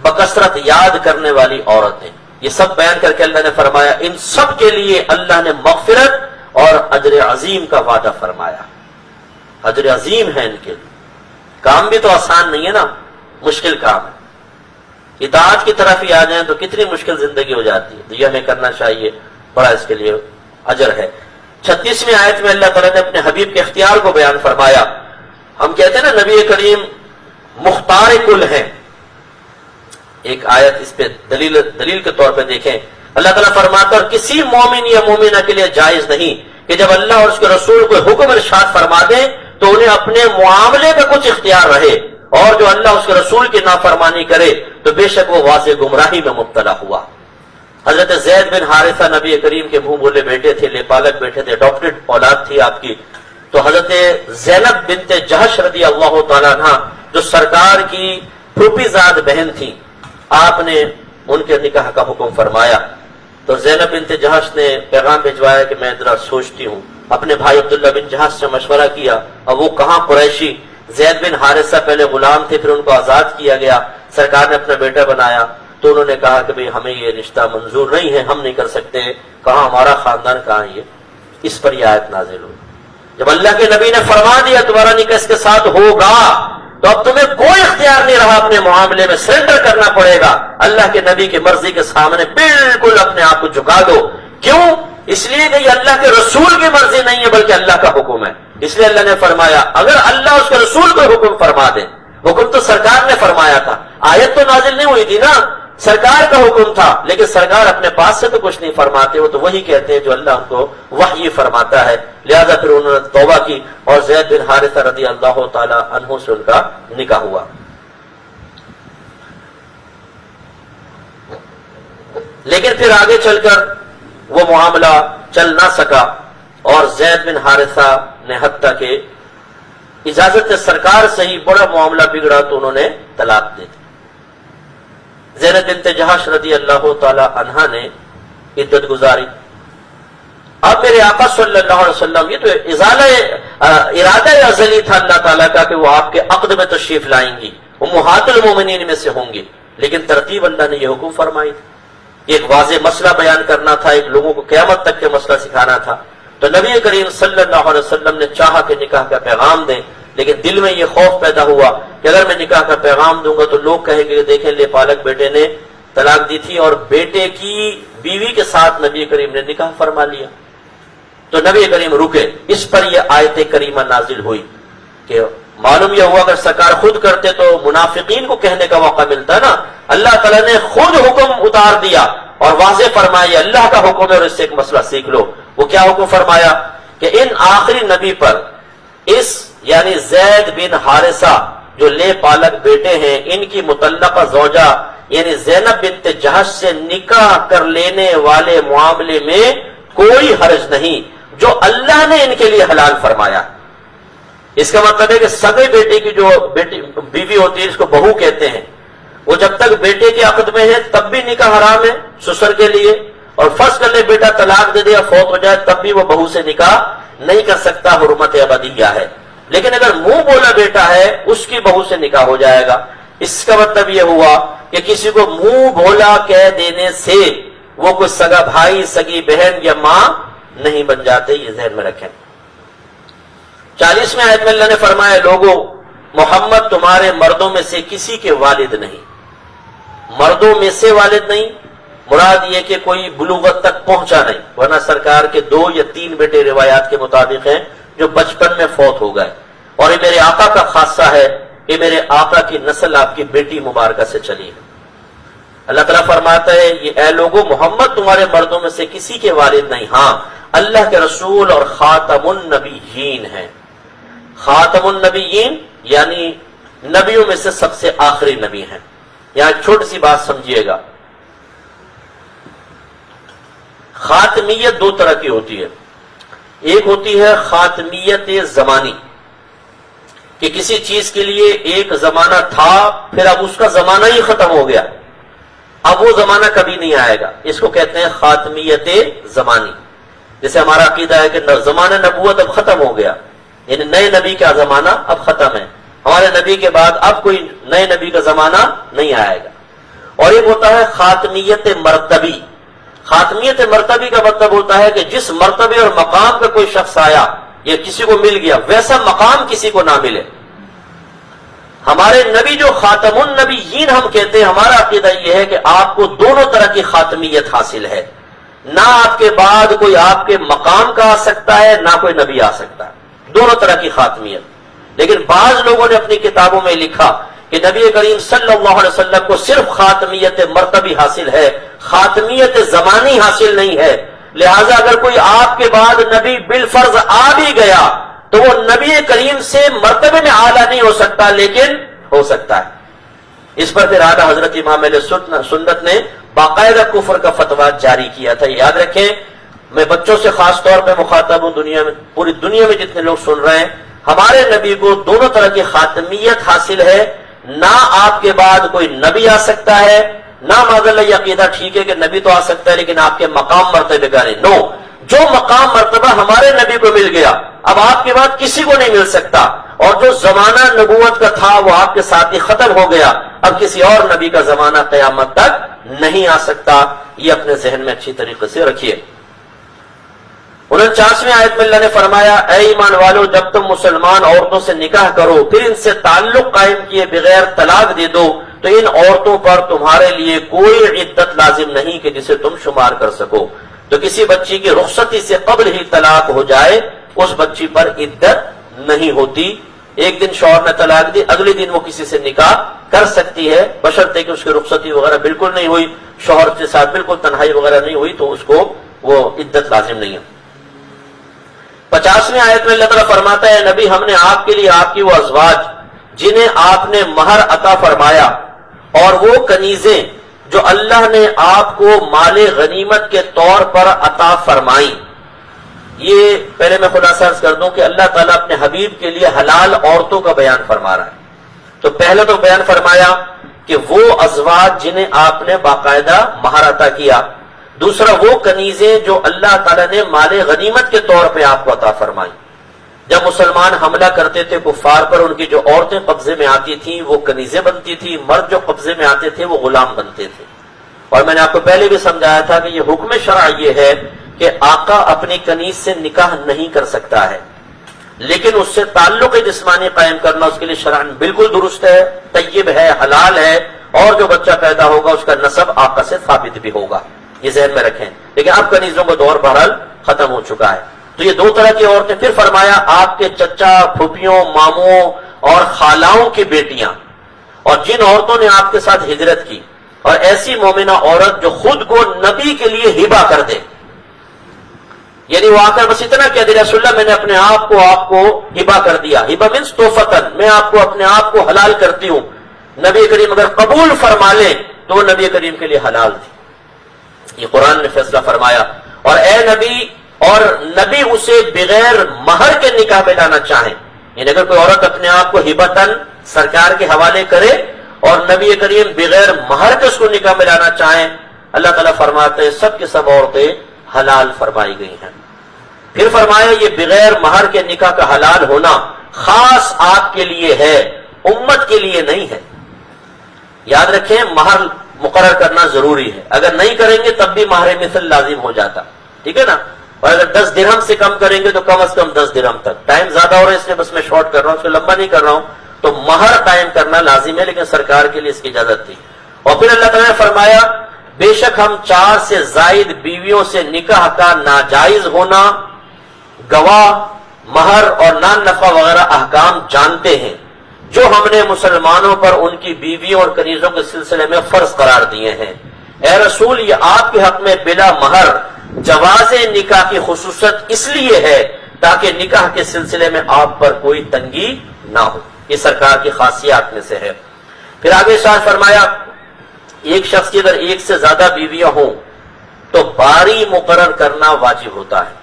بکثرت یاد کرنے والی عورتیں، یہ سب بیان کر کے اللہ نے فرمایا ان سب کے لیے اللہ نے مغفرت اور اجر عظیم کا وعدہ فرمایا۔ اجر عظیم ہے ان کے لیے۔ کام بھی تو آسان نہیں ہے نا، مشکل کام ہے. اطاعت کی طرف ہی آ جائیں تو کتنی مشکل زندگی ہو جاتی ہے. تو یہ ہمیں کرنا چاہیے، بڑا اس کے لیے اجر ہے. 36ویں آیت میں اللہ تعالیٰ نے اپنے حبیب کے اختیار کو بیان فرمایا. ہم کہتے ہیں نا نبی کریم مختار کل ہیں. ایک آیت اس پہ دلیل کے طور پہ دیکھیں. اللہ تعالیٰ فرماتا ہے کسی مومن یا مومنہ کے لیے جائز نہیں کہ جب اللہ اور اس کے رسول کو حکم ارشاد فرما دیں تو انہیں اپنے معاملے میں کچھ اختیار رہے، اور جو اللہ اس کے رسول کی نافرمانی کرے تو بے شک وہ واضح گمراہی میں مبتلا ہوا. حضرت زید بن حارثہ نبی کریم کے منہ بولے بیٹے تھے، لے پالک بیٹے تھے، ڈاکٹریٹ اولاد تھی آپ کی. تو حضرت زینب بنت جہش رضی اللہ تعالیٰ عنہ جو سرکار کی پھوپھی زاد بہن تھی، آپ نے ان کے نکاح کا حکم فرمایا. تو زینب بنت جہش نے پیغام بھجوایا کہ میں ذرا سوچتی ہوں. اپنے بھائی عبداللہ بن جہش سے مشورہ کیا. اب وہ کہاں قریشی، زید بن حارثہ پہلے غلام تھے، پھر ان کو آزاد کیا گیا، سرکار نے اپنا بیٹا بنایا. تو انہوں نے کہا کہ بھئی ہمیں یہ رشتہ منظور نہیں ہے، ہم نہیں کر سکتے. کہاں ہمارا خاندان کہاں یہ. اس پر یہ آیت نازل ہوئی. جب اللہ کے نبی نے فرما دیا تمہارا نکاح اس کے ساتھ ہوگا تو اب تمہیں کوئی اختیار نہیں رہا، اپنے معاملے میں سرنڈر کرنا پڑے گا. اللہ کے نبی کی مرضی کے سامنے بالکل اپنے آپ کو جھکا دو. کیوں؟ اس لیے کہ یہ اللہ کے رسول کی مرضی نہیں ہے بلکہ اللہ کا حکم ہے. اس لیے اللہ نے فرمایا اگر اللہ اس کے رسول کو حکم فرما دے، حکم تو سرکار نے فرمایا تھا، آیت تو نازل نہیں ہوئی تھی نا، سرکار کا حکم تھا، لیکن سرکار اپنے پاس سے تو کچھ نہیں فرماتے، وہ تو وہی کہتے ہیں جو اللہ ان کو وحی فرماتا ہے. لہذا پھر انہوں نے توبہ کی اور زید بن حارثہ رضی اللہ تعالی عنہ سے ان کا نکاح ہوا. لیکن پھر آگے چل کر وہ معاملہ چل نہ سکا اور زید بن حارثہ نے حتیٰ کہ اجازت سرکار سے ہی بڑا معاملہ بگڑا تو انہوں نے طلاق دے دی. زینب بنت جہش رضی اللہ تعالی عنہا نے عدت گزاری. اب میرے آقا صلی اللہ علیہ وسلم، یہ تو ارادہ ازلی تھا اللہ تعالیٰ کا کہ وہ آپ کے عقد میں تشریف لائیں گی، امہات المومنین میں سے ہوں گی، لیکن ترتیب اللہ نے یہ حکم فرمائی تھی. ایک واضح مسئلہ بیان کرنا تھا، ایک لوگوں کو قیامت تک کے مسئلہ سکھانا تھا. تو نبی کریم صلی اللہ علیہ وسلم نے چاہا کہ نکاح کا پیغام دیں، لیکن دل میں یہ خوف پیدا ہوا کہ اگر میں نکاح کا پیغام دوں گا تو لوگ کہیں گے دیکھیں لے پالک بیٹے نے طلاق دی تھی اور بیٹے کی بیوی کے ساتھ نبی کریم نے نکاح فرما لیا. تو نبی کریم رکے. اس پر یہ آیت کریمہ نازل ہوئی کہ معلوم یہ ہوا اگر سرکار خود کرتے تو منافقین کو کہنے کا موقع ملتا ہے نا. اللہ تعالیٰ نے خود حکم اتار دیا اور واضح فرمایا اللہ کا حکم ہے اور اس سے ایک مسئلہ سیکھ لو. وہ کیا حکم فرمایا کہ ان آخری نبی پر اس یعنی زید بن حارثہ جو لے پالک بیٹے ہیں ان کی متعلقہ زوجہ یعنی زینب بنت جہش سے نکاح کر لینے والے معاملے میں کوئی حرج نہیں جو اللہ نے ان کے لیے حلال فرمایا. اس کا مطلب ہے کہ سگے بیٹے کی جو بیوی ہوتی ہے اس کو بہو کہتے ہیں، وہ جب تک بیٹے کے عقد میں ہے تب بھی نکاح حرام ہے سسر کے لیے، اور فرض کر لے بیٹا طلاق دے دے یا فوت ہو جائے تب بھی وہ بہو سے نکاح نہیں کر سکتا، حرمت ابدیہ ہے. لیکن اگر منہ بولا بیٹا ہے اس کی بہو سے نکاح ہو جائے گا. اس کا مطلب یہ ہوا کہ کسی کو منہ بولا کہہ دینے سے وہ کوئی سگا بھائی سگی بہن یا ماں نہیں بن جاتے، یہ ذہن میں رکھیں. 40ویں آیت میں اللہ نے فرمایا لوگوں محمد تمہارے مردوں میں سے کسی کے والد نہیں. مردوں میں سے والد نہیں مراد یہ کہ کوئی بلوغت تک پہنچا نہیں، ورنہ سرکار کے 2 یا 3 بیٹے روایات کے مطابق ہیں جو بچپن میں فوت ہو گئے. اور یہ میرے آقا کا خاصہ ہے کہ میرے آقا کی نسل آپ کی بیٹی مبارکہ سے چلی ہے. اللہ تعالیٰ فرماتا ہے یہ اے لوگوں محمد تمہارے مردوں میں سے کسی کے والد نہیں، ہاں اللہ کے رسول اور خاتم النبیین ہیں. خاتم النبیین یعنی نبیوں میں سے سب سے آخری نبی ہیں. یہاں ایک چھوٹی سی بات سمجھیے گا، خاتمیت 2 طرح کی ہوتی ہے. ایک ہوتی ہے خاتمیت زمانی کہ کسی چیز کے لیے ایک زمانہ تھا پھر اب اس کا زمانہ ہی ختم ہو گیا، اب وہ زمانہ کبھی نہیں آئے گا، اس کو کہتے ہیں خاتمیت زمانی. جیسے ہمارا عقیدہ ہے کہ زمانہ نبوت اب ختم ہو گیا، یعنی نئے نبی کا زمانہ اب ختم ہے، ہمارے نبی کے بعد اب کوئی نئے نبی کا زمانہ نہیں آئے گا. اور ایک ہوتا ہے خاتمیت مرتبی. خاتمیت مرتبی کا مطلب ہوتا ہے کہ جس مرتبے اور مقام کا کوئی شخص آیا یا کسی کو مل گیا ویسا مقام کسی کو نہ ملے. ہمارے نبی جو خاتم النبیین ہم کہتے ہیں، ہمارا عقیدہ یہ ہے کہ آپ کو دونوں طرح کی خاتمیت حاصل ہے، نہ آپ کے بعد کوئی آپ کے مقام کا آ سکتا ہے، نہ کوئی نبی آ سکتا ہے، دونوں طرح کی خاتمیت۔ لیکن بعض لوگوں نے اپنی کتابوں میں لکھا کہ نبی کریم صلی اللہ علیہ وسلم کو صرف خاتمیت مرتبی حاصل ہے، خاتمیت زمانی حاصل نہیں ہے، لہذا اگر کوئی آپ کے بعد نبی بالفرض آ بھی گیا تو وہ نبی کریم سے مرتبے میں اعلیٰ نہیں ہو سکتا، لیکن ہو سکتا ہے۔ اس پر پھر اعلیٰ حضرت امام اہل سنت نے باقاعدہ کفر کا فتویٰ جاری کیا تھا۔ یاد رکھیں، میں بچوں سے خاص طور پہ مخاطب ہوں، دنیا میں، پوری دنیا میں جتنے لوگ سن رہے ہیں، ہمارے نبی کو دونوں طرح کی خاتمیت حاصل ہے، نہ آپ کے بعد کوئی نبی آ سکتا ہے، نہ معاذ اللہ یہ عقیدہ ٹھیک ہے کہ نبی تو آ سکتا ہے لیکن آپ کے مقام مرتبے کا نہیں، نو، جو مقام مرتبہ ہمارے نبی کو مل گیا اب آپ کے بعد کسی کو نہیں مل سکتا، اور جو زمانہ نبوت کا تھا وہ آپ کے ساتھ ہی ختم ہو گیا، اب کسی اور نبی کا زمانہ قیامت تک نہیں آ سکتا، یہ اپنے ذہن میں اچھی طریقے سے رکھیے۔ 49ویں آیت میں اللہ نے فرمایا، اے ایمان والو، جب تم مسلمان عورتوں سے نکاح کرو پھر ان سے تعلق قائم کیے بغیر طلاق دے دو تو ان عورتوں پر تمہارے لیے کوئی عدت لازم نہیں کہ جسے تم شمار کر سکو۔ تو کسی بچی کی رخصتی سے قبل ہی طلاق ہو جائے اس بچی پر عدت نہیں ہوتی، ایک دن شوہر نے طلاق دی، اگلے دن وہ کسی سے نکاح کر سکتی ہے، بشرطے کہ اس کی رخصتی وغیرہ بالکل نہیں ہوئی، شوہر کے ساتھ بالکل تنہائی وغیرہ نہیں ہوئی تو اس کو وہ عدت لازم نہیں ہے۔ 50ویں آیت میں اللہ تعالیٰ فرماتا ہے، نبی ہم نے آپ کے لیے آپ کی وہ ازواج جنہیں آپ نے مہر عطا فرمایا اور وہ کنیزیں جو اللہ نے آپ کو مال غنیمت کے طور پر عطا فرمائی۔ یہ پہلے میں خلاصہ عرض کر دوں کہ اللہ تعالیٰ اپنے حبیب کے لیے حلال عورتوں کا بیان فرما رہا ہے۔ تو پہلے تو بیان فرمایا کہ وہ ازواج جنہیں آپ نے باقاعدہ مہر عطا کیا، دوسرا وہ کنیزیں جو اللہ تعالیٰ نے مال غنیمت کے طور پہ آپ کو عطا فرمائی۔ جب مسلمان حملہ کرتے تھے کفار پر، ان کی جو عورتیں قبضے میں آتی تھیں وہ کنیزیں بنتی تھی، مرد جو قبضے میں آتے تھے وہ غلام بنتے تھے۔ اور میں نے آپ کو پہلے بھی سمجھایا تھا کہ یہ حکم شرع یہ ہے کہ آقا اپنی کنیز سے نکاح نہیں کر سکتا ہے، لیکن اس سے تعلق جسمانی قائم کرنا اس کے لیے شرعاً بالکل درست ہے، طیب ہے، حلال ہے، اور جو بچہ پیدا ہوگا اس کا نسب آقا سے ثابت بھی ہوگا، یہ ذہن میں رکھیں۔ لیکن اب کنیزوں کا دور بہرحال ختم ہو چکا ہے۔ تو یہ دو طرح کی عورتیں، پھر فرمایا آپ کے چچا، پھوپھیوں، ماموں اور خالاؤں کی بیٹیاں، اور جن عورتوں نے آپ کے ساتھ ہجرت کی، اور ایسی مومنہ عورت جو خود کو نبی کے لیے ہبہ کر دے، یعنی وہ آ کر بس اتنا کہہ دے رسول اللہ میں نے اپنے آپ کو ہبہ کر دیا، ہبہ مینس توفتن، میں آپ کو اپنے آپ کو حلال کرتی ہوں، نبی کریم اگر قبول فرما لے تو وہ نبی کریم کے لیے حلال تھی۔ یہ قرآن نے فیصلہ فرمایا، اور اے نبی، اور نبی اسے بغیر مہر کے نکاح میں لانا چاہیں، یعنی اگر کوئی عورت اپنے آپ کو ہبتاً سرکار کے حوالے کرے اور نبی کریم بغیر مہر کے اس کو نکاح میں لانا چاہیں، اللہ تعالیٰ فرماتے ہیں سب کی سب عورتیں حلال فرمائی گئی ہیں۔ پھر فرمایا یہ بغیر مہر کے نکاح کا حلال ہونا خاص آپ کے لیے ہے، امت کے لیے نہیں ہے۔ یاد رکھیں مہر مقرر کرنا ضروری ہے، اگر نہیں کریں گے تب بھی مہر مثل لازم ہو جاتا، ٹھیک ہے نا؟ اور اگر 10 درہم سے کم کریں گے تو کم از کم 10 درہم تک۔ ٹائم زیادہ ہو رہا ہے اس لیے بس میں شارٹ کر رہا ہوں، اس کو لمبا نہیں کر رہا ہوں۔ تو مہر قائم کرنا لازم ہے، لیکن سرکار کے لیے اس کی اجازت تھی۔ اور پھر اللہ تعالیٰ نے فرمایا بے شک ہم 4 سے زائد بیویوں سے نکاح کا ناجائز ہونا، گواہ، مہر اور نان نفع وغیرہ احکام جانتے ہیں جو ہم نے مسلمانوں پر ان کی بیویوں اور کنیزوں کے سلسلے میں فرض قرار دیے ہیں۔ اے رسول یہ آپ کے حق میں بلا مہر جواز نکاح کی خصوصیت اس لیے ہے تاکہ نکاح کے سلسلے میں آپ پر کوئی تنگی نہ ہو، یہ سرکار کی خاصیات میں سے ہے۔ پھر آگے ارشاد فرمایا ایک شخص کی اگر ایک سے زیادہ بیویاں ہوں تو باری مقرر کرنا واجب ہوتا ہے۔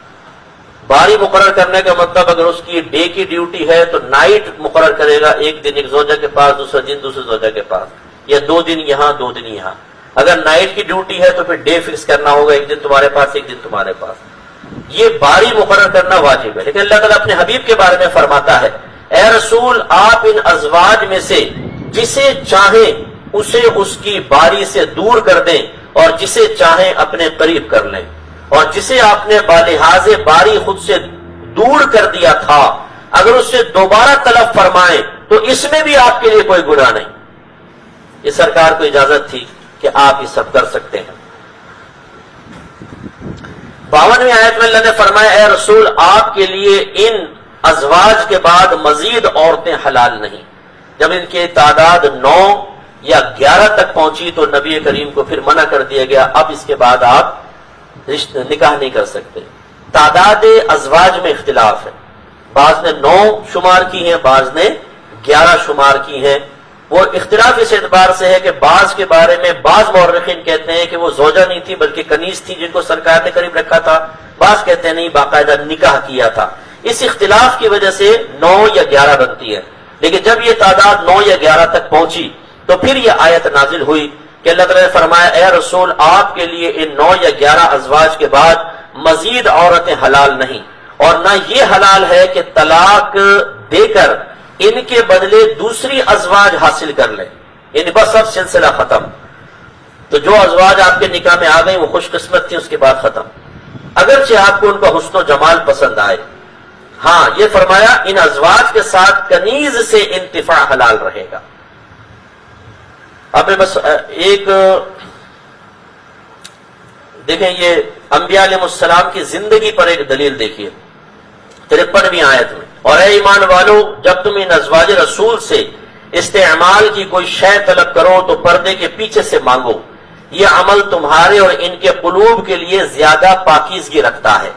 باری مقرر کرنے کا مطلب اگر اس کی ڈے کی ڈیوٹی ہے تو نائٹ مقرر کرے گا، ایک دن ایک زوجہ کے پاس، دوسرا دن دوسرے زوجہ کے پاس، یا 2 دن یہاں 2 دن یہاں۔ اگر نائٹ کی ڈیوٹی ہے تو پھر ڈے فکس کرنا ہوگا، ایک دن تمہارے پاس ایک دن تمہارے پاس، یہ باری مقرر کرنا واجب ہے۔ لیکن اللہ تعالیٰ اپنے حبیب کے بارے میں فرماتا ہے اے رسول آپ ان ازواج میں سے جسے چاہیں اسے اس کی باری سے دور کر دیں اور جسے چاہیں اپنے قریب کر لیں، اور جسے آپ نے بالحاظ باری خود سے دور کر دیا تھا اگر اس سے دوبارہ طلب فرمائیں تو اس میں بھی آپ کے لیے کوئی گناہ نہیں. یہ سرکار کو اجازت تھی کہ آپ یہ سب کر سکتے ہیں. 52ویں آیت میں اللہ نے فرمایا اے رسول آپ کے لیے ان ازواج کے بعد مزید عورتیں حلال نہیں. جب ان کی تعداد 9 یا 11 تک پہنچی تو نبی کریم کو پھر منع کر دیا گیا اب اس کے بعد آپ نکاح نہیں کر سکتے. تعداد ازواج میں اختلاف ہے، بعض نے 9 شمار کی ہیں، بعض نے 11 شمار کی ہیں. وہ اختلاف اس اعتبار سے ہے کہ بعض کے بارے میں بعض مورخین کہتے ہیں کہ وہ زوجہ نہیں تھی بلکہ کنیز تھی جن کو سرکار نے قریب رکھا تھا، بعض کہتے ہیں نہیں باقاعدہ نکاح کیا تھا. اس اختلاف کی وجہ سے 9 یا 11 بنتی ہے. لیکن جب یہ تعداد 9 یا 11 تک پہنچی تو پھر یہ آیت نازل ہوئی کہ اللہ تعالیٰ نے فرمایا اے رسول آپ کے لیے ان 9 یا 11 ازواج کے بعد مزید عورتیں حلال نہیں، اور نہ یہ حلال ہے کہ طلاق دے کر ان کے بدلے دوسری ازواج حاصل کر لیں. یعنی بس اب سلسلہ ختم. تو جو ازواج آپ کے نکاح میں آ گئی وہ خوش قسمت تھی، اس کے بعد ختم. اگرچہ آپ کو ان کا حسن و جمال پسند آئے، ہاں یہ فرمایا ان ازواج کے ساتھ کنیز سے انتفاع حلال رہے گا. اب بس ایک دیکھیں یہ انبیاء علیہ السلام کی زندگی پر ایک دلیل دیکھیے 53ویں آیت میں اور اے ایمان والو جب تم ان ازواج رسول سے استعمال کی کوئی شے طلب کرو تو پردے کے پیچھے سے مانگو، یہ عمل تمہارے اور ان کے قلوب کے لیے زیادہ پاکیزگی رکھتا ہے.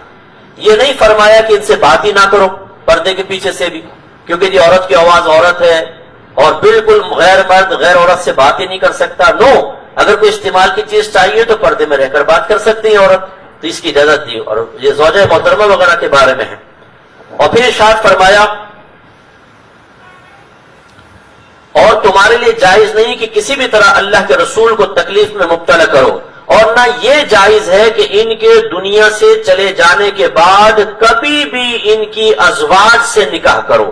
یہ نہیں فرمایا کہ ان سے بات ہی نہ کرو پردے کے پیچھے سے بھی، کیونکہ یہ عورت کی آواز عورت ہے اور بالکل غیر مرد غیر عورت سے بات ہی نہیں کر سکتا. نو، اگر کوئی استعمال کی چیز چاہیے تو پردے میں رہ کر بات کر سکتی ہے عورت، تو اس کی اجازت دی. اور یہ زوجہ محترمہ وغیرہ کے بارے میں ہے. اور پھر ارشاد فرمایا اور تمہارے لیے جائز نہیں کہ کسی بھی طرح اللہ کے رسول کو تکلیف میں مبتلا کرو، اور نہ یہ جائز ہے کہ ان کے دنیا سے چلے جانے کے بعد کبھی بھی ان کی ازواج سے نکاح کرو.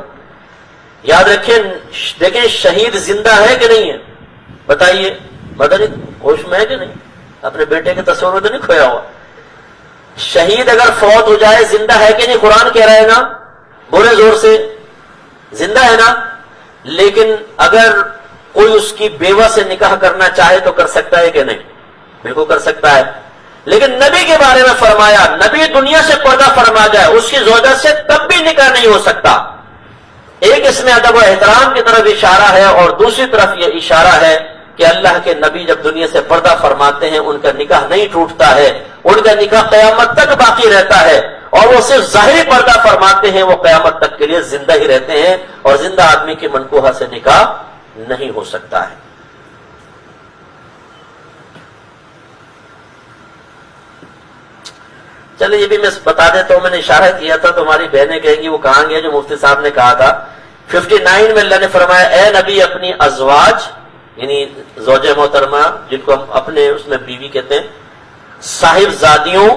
یاد رکھیں، دیکھیں شہید زندہ ہے کہ نہیں ہے؟ بتائیے مدنی ہوش میں ہے کہ نہیں؟ اپنے بیٹے کے تصور تو نہیں کھویا ہوا. شہید اگر فوت ہو جائے زندہ ہے کہ نہیں؟ قرآن کہہ رہے نا بولے زور سے، زندہ ہے نا. لیکن اگر کوئی اس کی بیوہ سے نکاح کرنا چاہے تو کر سکتا ہے کہ نہیں؟ بالکل کر سکتا ہے. لیکن نبی کے بارے میں فرمایا نبی دنیا سے پردہ فرما جائے اس کی زوجہ سے تب بھی نکاح نہیں ہو سکتا. ایک اس میں ادب و احترام کی طرف اشارہ ہے اور دوسری طرف یہ اشارہ ہے کہ اللہ کے نبی جب دنیا سے پردہ فرماتے ہیں ان کا نکاح نہیں ٹوٹتا ہے، ان کا نکاح قیامت تک باقی رہتا ہے. اور وہ صرف ظاہری پردہ فرماتے ہیں، وہ قیامت تک کے لیے زندہ ہی رہتے ہیں، اور زندہ آدمی کی منکوحہ سے نکاح نہیں ہو سکتا ہے. چلے یہ بھی میں بتا دیتا ہوں، میں نے اشارہ کیا تھا تو ہماری بہنیں کہیں گی وہ کہاں گیا جو مفتی صاحب نے کہا تھا. 59 میں اللہ نے فرمایا اے نبی اپنی ازواج یعنی زوجہ محترمہ جن کو ہم اپنے اس میں بیوی کہتے ہیں، صاحب زادیوں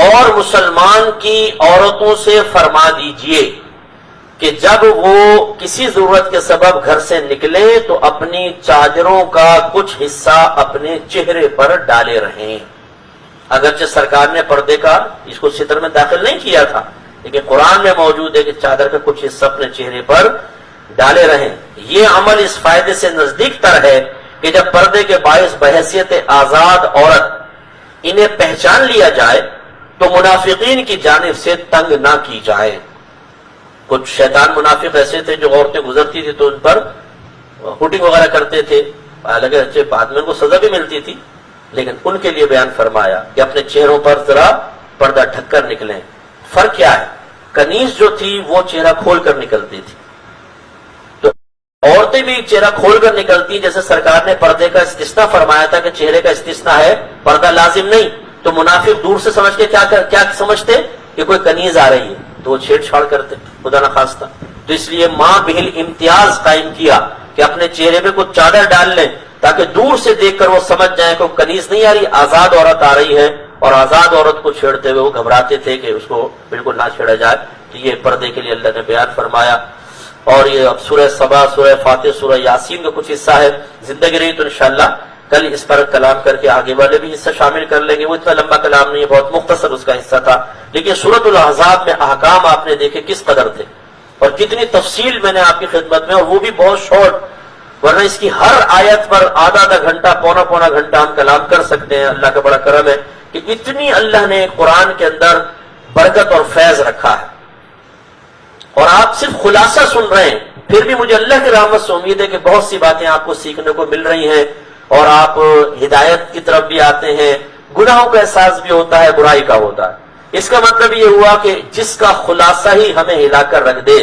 اور مسلمان کی عورتوں سے فرما دیجئے کہ جب وہ کسی ضرورت کے سبب گھر سے نکلیں تو اپنی چادروں کا کچھ حصہ اپنے چہرے پر ڈالے رہیں. اگرچہ سرکار نے پردے کا اس کو ستر میں داخل نہیں کیا تھا، لیکن قرآن میں موجود ہے کہ چادر کا کچھ حصہ اپنے چہرے پر ڈالے رہیں. یہ عمل اس فائدے سے نزدیک تر ہے کہ جب پردے کے باعث بحیثیت آزاد عورت انہیں پہچان لیا جائے تو منافقین کی جانب سے تنگ نہ کی جائے. کچھ شیطان منافق ایسے تھے جو عورتیں گزرتی تھی تو ان پر ہوٹنگ وغیرہ کرتے تھے، حالانکہ بعد میں ان کو سزا بھی ملتی تھی، لیکن ان کے لیے بیان فرمایا کہ اپنے چہروں پر ذرا پردہ ڈھک کر نکلیں. فرق کیا ہے؟ کنیز جو تھی وہ چہرہ کھول کر نکلتی تھی، تو عورتیں بھی چہرہ کھول کر نکلتی. جیسے سرکار نے پردے کا استثناء فرمایا تھا کہ چہرے کا استثناء ہے، پردہ لازم نہیں. تو منافق دور سے سمجھ کے کیا سمجھتے کہ کوئی کنیز آ رہی ہے تو وہ چھیڑ چھاڑ کرتے خدا نخواستہ. تو اس لیے ماں بہل امتیاز قائم کیا کہ اپنے چہرے پہ کچھ چادر ڈال لیں تاکہ دور سے دیکھ کر وہ سمجھ جائیں کہ کنیز نہیں آ رہی، آزاد عورت آ رہی ہے. اور آزاد عورت کو چھیڑتے ہوئے وہ گھبراتے تھے کہ اس کو بالکل نہ چھیڑا جائے. تو یہ پردے کے لیے اللہ نے بیان فرمایا. اور یہ اب سورہ سبا، سورہ فاتح، سورہ یاسین کا کچھ حصہ ہے. زندگی رہی تو انشاءاللہ کل اس پر کلام کر کے آگے والے بھی حصہ شامل کر لیں گے. وہ اتنا لمبا کلام نہیں ہے، بہت مختصر اس کا حصہ تھا. لیکن سورۃ الاحزاب میں احکام آپ نے دیکھے کس قدر تھے. اور کتنی تفصیل میں نے آپ کی خدمت میں، اور وہ بھی بہت شارٹ، ورنہ اس کی ہر آیت پر آدھا گھنٹہ پونا گھنٹہ ہم کلام کر سکتے ہیں۔ اللہ کا بڑا کرم ہے کہ اتنی اللہ نے قرآن کے اندر برکت اور فیض رکھا ہے، اور آپ صرف خلاصہ سن رہے ہیں، پھر بھی مجھے اللہ کی رحمت سے امید ہے کہ بہت سی باتیں آپ کو سیکھنے کو مل رہی ہیں، اور آپ ہدایت کی طرف بھی آتے ہیں، گناہوں کا احساس بھی ہوتا ہے، برائی کا ہوتا ہے۔ اس کا مطلب یہ ہوا کہ جس کا خلاصہ ہی ہمیں ہلا کر رکھ دے،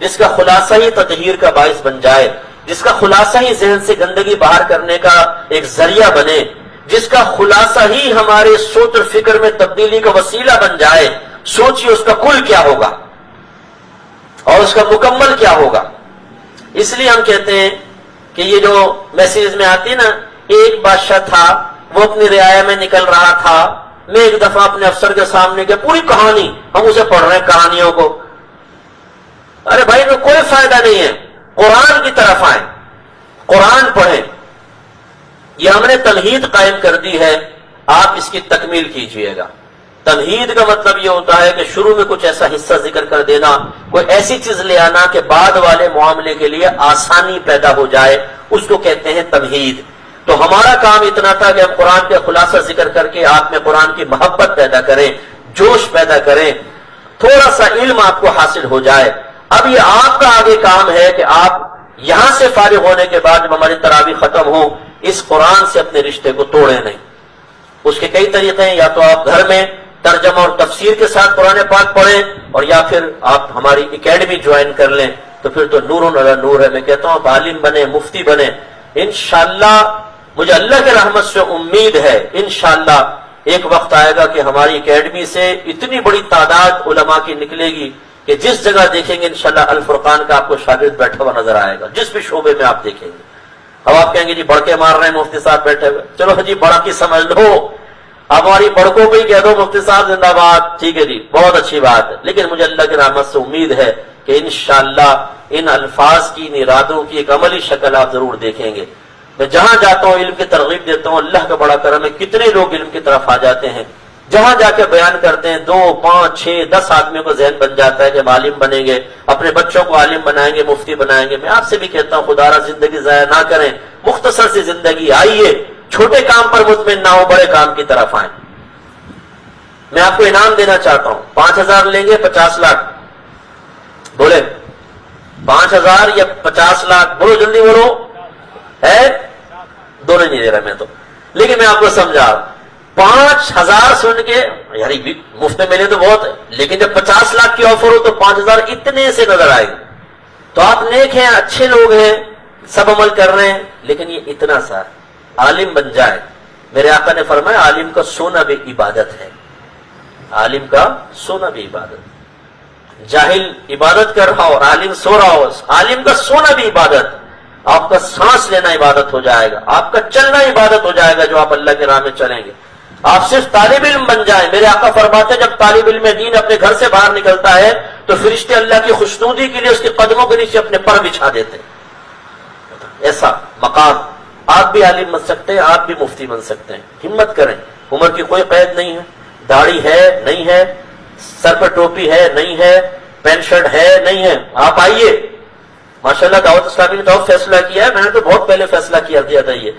جس کا خلاصہ ہی تطہیر کا باعث بن جائے، جس کا خلاصہ ہی ذہن سے گندگی باہر کرنے کا ایک ذریعہ بنے، جس کا خلاصہ ہی ہمارے سوچ اور فکر میں تبدیلی کا وسیلہ بن جائے، سوچیے اس کا کل کیا ہوگا اور اس کا مکمل کیا ہوگا۔ اس لیے ہم کہتے ہیں کہ یہ جو میسیج میں آتی ہے نا، ایک بادشاہ تھا، وہ اپنی رعایا میں نکل رہا تھا، میں ایک دفعہ اپنے افسر کے سامنے گیا، پوری کہانی ہم اسے پڑھ رہے ہیں کہانیوں کو۔ ارے بھائی میں کوئی فائدہ نہیں ہے، قرآن کی طرف آئیں، قرآن پڑھیں۔ یہ ہم نے تمہید قائم کر دی ہے، آپ اس کی تکمیل کیجئے گا۔ تمہید کا مطلب یہ ہوتا ہے کہ شروع میں کچھ ایسا حصہ ذکر کر دینا، کوئی ایسی چیز لے آنا کہ بعد والے معاملے کے لیے آسانی پیدا ہو جائے، اس کو کہتے ہیں تمہید۔ تو ہمارا کام اتنا تھا کہ ہم قرآن کے خلاصہ ذکر کر کے آپ میں قرآن کی محبت پیدا کریں، جوش پیدا کریں، تھوڑا سا علم آپ کو حاصل ہو جائے۔ اب یہ آپ کا آگے کام ہے کہ آپ یہاں سے فارغ ہونے کے بعد جب ہماری تراویح ختم ہو، اس قرآن سے اپنے رشتے کو توڑیں نہیں۔ اس کے کئی طریقے ہیں، یا تو آپ گھر میں ترجمہ اور تفسیر کے ساتھ قرآن پاک پڑھیں، اور یا پھر آپ ہماری اکیڈمی جوائن کر لیں، تو پھر تو نور علی نور ہے۔ میں کہتا ہوں آپ عالم بنے، مفتی بنے، انشاءاللہ مجھے اللہ کے رحمت سے امید ہے، انشاءاللہ ایک وقت آئے گا کہ ہماری اکیڈمی سے اتنی بڑی تعداد علماء کی نکلے گی کہ جس جگہ دیکھیں گے انشاءاللہ الفرقان کا آپ کو شاگرد بیٹھا ہوا نظر آئے گا، جس بھی شعبے میں آپ دیکھیں گے۔ اب آپ کہیں گے جی بڑکے مار رہے ہیں مفتی صاحب بیٹھے ہوئے، چلو جی بڑا کی سمجھ لو، ہماری بڑکوں کو ہی کہہ دو مفتی صاحب زندہ باد، ٹھیک ہے جی بہت اچھی بات ہے، لیکن مجھے اللہ کی رحمت سے امید ہے کہ انشاءاللہ ان الفاظ کی، ان ارادوں کی ایک عملی شکل آپ ضرور دیکھیں گے۔ میں جہاں جاتا ہوں علم کی ترغیب دیتا ہوں، اللہ کا بڑا کرم ہے، کتنے لوگ علم کی طرف آ جاتے ہیں، جہاں جا کے بیان کرتے ہیں 2 5 6 10 آدمیوں کو ذہن بن جاتا ہے کہ ہم عالم بنیں گے، اپنے بچوں کو عالم بنائیں گے، مفتی بنائیں گے۔ میں آپ سے بھی کہتا ہوں خدا را زندگی ضائع نہ کریں، مختصر سی زندگی، آئیے چھوٹے کام پر مطمئن نہ ہو، بڑے کام کی طرف آئیں۔ میں آپ کو انعام دینا چاہتا ہوں، 5000 لیں گے 50 لاکھ، بولے 5000 یا 50 لاکھ، بولو جلدی بولو، ہے دونوں نہیں دے رہا میں تو، لیکن میں آپ کو سمجھا 5000 سن کے یار مفت میں ملے تو بہت ہے، لیکن جب 50 لاکھ کی آفر ہو تو 5000 اتنے سے نظر آئے گا۔ تو آپ نیک ہیں، اچھے لوگ ہیں، سب عمل کر رہے ہیں، لیکن یہ اتنا سا عالم بن جائے۔ میرے آقا نے فرمایا عالم کا سونا بھی عبادت ہے، عالم کا سونا بھی عبادت۔ جاہل عبادت کر رہا ہو اور عالم سو رہا ہو، عالم کا سونا بھی عبادت۔ آپ کا سانس لینا عبادت ہو جائے گا، آپ کا چلنا عبادت ہو جائے گا جو آپ اللہ کے راہ میں چلیں گے۔ آپ صرف طالب علم بن جائیں، میرے آقا فرماتے ہیں جب طالب علم دین اپنے گھر سے باہر نکلتا ہے تو فرشتے اللہ کی خوشنودی کے لیے اس کے قدموں کے نیچے اپنے پر بچھا دیتے ہیں۔ ایسا مقام آپ بھی عالم بن سکتے ہیں، آپ بھی مفتی بن سکتے ہیں، ہمت کریں۔ عمر کی کوئی قید نہیں ہے، داڑھی ہے نہیں ہے، سر پر ٹوپی ہے نہیں ہے، پینٹ شرٹ ہے نہیں ہے، آپ آئیے۔ ماشاءاللہ دعوت اسلامی نے تو فیصلہ کیا ہے، میں نے تو بہت پہلے فیصلہ کیا دیا تھا یہ،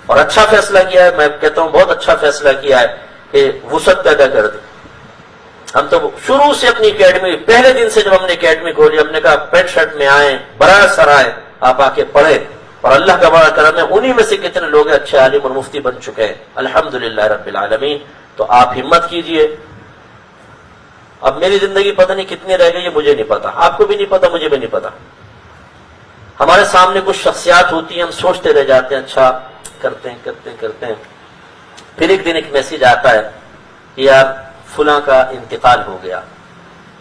اور اچھا فیصلہ کیا ہے، میں کہتا ہوں بہت اچھا فیصلہ کیا ہے کہ وسعت پیدا کر دی۔ ہم تو شروع سے اپنی اکیڈمی، پہلے دن سے جب ہم نے اکیڈمی کھولی، ہم نے کہا پینٹ شرٹ میں آئیں، براہ سر آئیں، آپ آ کے پڑھیں، اور اللہ کا بڑا کرم ہے انہی میں سے کتنے لوگ اچھے عالم اور مفتی بن چکے ہیں الحمدللہ رب العالمین۔ تو آپ ہمت کیجئے۔ اب میری زندگی پتہ نہیں کتنی رہ گئی ہے، مجھے نہیں پتا، آپ کو بھی نہیں پتا، مجھے بھی نہیں پتا۔ ہمارے سامنے کچھ شخصیات ہوتی ہیں، ہم سوچتے رہ جاتے ہیں اچھا کرتے ہیں، پھر ایک دن ایک میسیج آتا ہے کہ یار فلاں کا انتقال ہو گیا،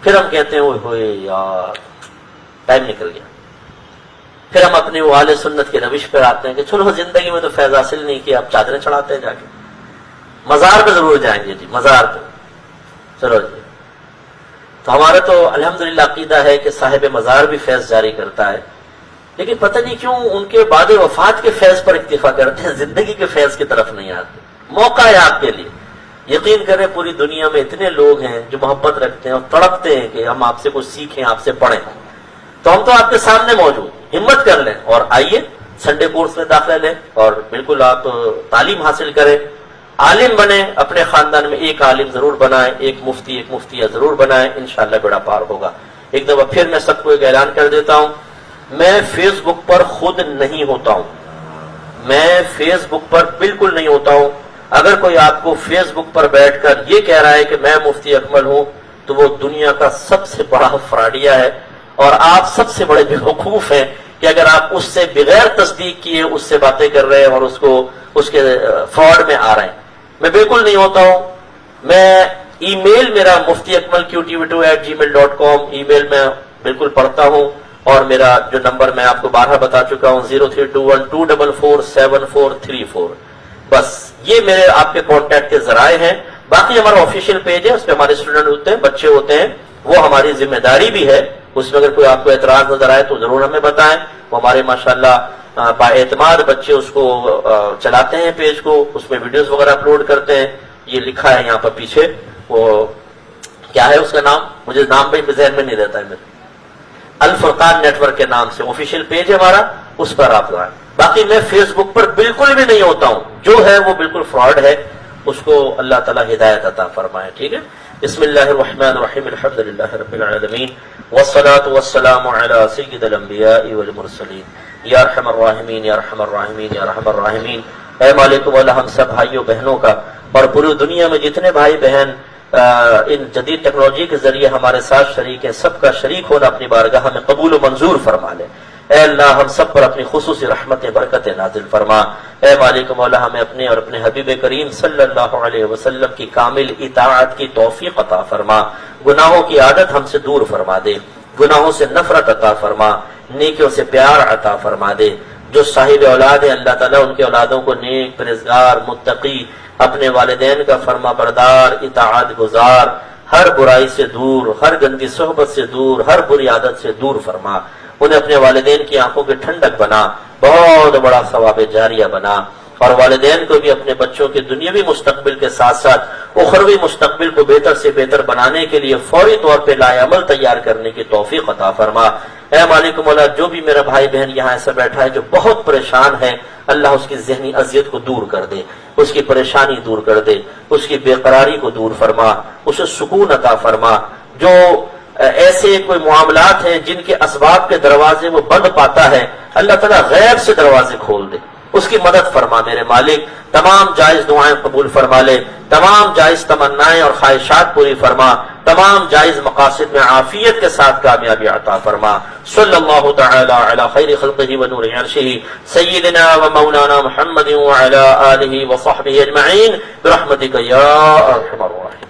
پھر ہم کہتے ہیں اوئے ہوئے یار ٹائم نکل گیا۔ پھر ہم اپنے وہ اہل سنت کے روش پر آتے ہیں کہ چلو زندگی میں تو فیض حاصل نہیں کیا، اب چادریں چڑھاتے ہیں جا کے، مزار پہ ضرور جائیں گے جی، مزار پہ چلو جی۔ تو ہمارا تو الحمدللہ عقیدہ ہے کہ صاحب مزار بھی فیض جاری کرتا ہے، لیکن پتہ نہیں کیوں ان کے بعد وفات کے فیض پر اکتفا کرتے ہیں، زندگی کے فیض کی طرف نہیں آتے۔ موقع ہے آپ کے لیے، یقین کریں پوری دنیا میں اتنے لوگ ہیں جو محبت رکھتے ہیں اور تڑپتے ہیں کہ ہم آپ سے کچھ سیکھیں، آپ سے پڑھیں، تو ہم تو آپ کے سامنے موجود، ہمت کر لیں اور آئیے سنڈے کورس میں داخلہ لیں اور بالکل آپ تعلیم حاصل کریں، عالم بنیں، اپنے خاندان میں ایک عالم ضرور بنائیں، ایک مفتیہ ضرور بنائیں، انشاءاللہ بیڑا پار ہوگا۔ ایک دفعہ پھر میں سب کو ایک اعلان کر دیتا ہوں، میں فیس بک پر خود نہیں ہوتا ہوں، میں فیس بک پر بالکل نہیں ہوتا ہوں۔ اگر کوئی آپ کو فیس بک پر بیٹھ کر یہ کہہ رہا ہے کہ میں مفتی اکمل ہوں تو وہ دنیا کا سب سے بڑا فراڈیا ہے، اور آپ سب سے بڑے بیوقوف ہیں کہ اگر آپ اس سے بغیر تصدیق کیے اس سے باتیں کر رہے ہیں اور اس کے فراڈ میں آ رہے ہیں۔ میں بالکل نہیں ہوتا ہوں۔ میں ای میل میرا muftiakmalqtv2@gmail.com ای میل میں بالکل پڑھتا ہوں، اور میرا جو نمبر میں آپ کو بارہا بتا چکا ہوں 0321244434، بس یہ میرے آپ کے کانٹیکٹ کے ذرائع ہیں۔ باقی ہمارا آفیشیل پیج ہے، اس پہ ہمارے اسٹوڈنٹ ہوتے ہیں، بچے ہوتے ہیں، وہ ہماری ذمہ داری بھی ہے، اس میں اگر کوئی آپ کو اعتراض نظر آئے تو ضرور ہمیں بتائیں۔ وہ ہمارے ماشاءاللہ با اعتماد بچے اس کو چلاتے ہیں، پیج کو، اس میں ویڈیوز وغیرہ اپلوڈ کرتے ہیں۔ یہ لکھا ہے یہاں پر پیچھے، وہ کیا ہے اس کا نام، مجھے نام بھی ذہن میں نہیں رہتا ہے میرے، الفرقان نیٹ ورک کے نام سے آفیشیل پیج ہے ہمارا، اس پر آپ لائیں۔ باقی میں فیس بک پر بالکل بھی نہیں ہوتا ہوں، جو ہے وہ بالکل فراڈ ہے، اس کو اللہ تعالی ہدایت عطا فرمائے، ٹھیک ہے۔ بسم اللہ الرحمن الرحیم، الحمدللہ رب العالمین، والصلاة والسلام علی سید الانبیاء والمرسلین، یا ارحم الراحمین یا ارحم الراحمین یا ارحم الراحمین۔ اے مالک مولا ہم سب بھائیوں بہنوں کا اور پوری دنیا میں جتنے بھائی بہن ان جدید ٹیکنالوجی کے ذریعے ہمارے ساتھ شریک ہیں، سب کا شریک ہونا اپنی بارگاہ میں قبول و منظور فرما لے۔ اے اللہ ہم سب پر اپنی خصوصی رحمتیں برکتیں نازل فرما۔ اے مالک مولا ہمیں اپنے اور اپنے حبیب کریم صلی اللہ علیہ وسلم کی کامل اطاعت کی توفیق عطا فرما، گناہوں کی عادت ہم سے دور فرما دے، گناہوں سے نفرت عطا فرما، نیکیوں سے پیار عطا فرما دے۔ جو صاحب اولاد ہیں اللہ تعالیٰ ان کے اولادوں کو نیک، پرہیزگار، متقی، اپنے والدین کا فرما بردار، اطاعت گزار، ہر برائی سے دور، ہر گندی صحبت سے دور، ہر بری عادت سے دور فرما۔ انہیں اپنے والدین کی آنکھوں کی ٹھنڈک بنا، بہت بڑا ثواب جاریہ بنا، اور والدین کو بھی اپنے بچوں کے دنیاوی مستقبل کے ساتھ ساتھ اخروی مستقبل کو بہتر سے بہتر بنانے کے لیے فوری طور پہ لائے عمل تیار کرنے کی توفیق عطا فرما۔ اے مالک مولا جو بھی میرا بھائی بہن یہاں ایسا بیٹھا ہے جو بہت پریشان ہے، اللہ اس کی ذہنی اذیت کو دور کر دے، اس کی پریشانی دور کر دے، اس کی بے قراری کو دور فرما، اسے سکون عطا فرما۔ جو ایسے کوئی معاملات ہیں جن کے اسباب کے دروازے وہ بند پاتا ہے، اللہ تعالیٰ غیب سے دروازے کھول دے، اس کی مدد فرما میرے مالک۔ تمام جائز دعائیں قبول فرما لے، تمام جائز تمنائیں اور خواہشات پوری فرما، تمام جائز مقاصد میں عافیت کے ساتھ کامیابی عطا فرما۔ صلی اللہ تعالی علی خیر خلقہ و نور عرشہ سیدنا و مولانا محمد وعلی آلہ و صحبہ اجمعین برحمتک یا ارحم الراحمین۔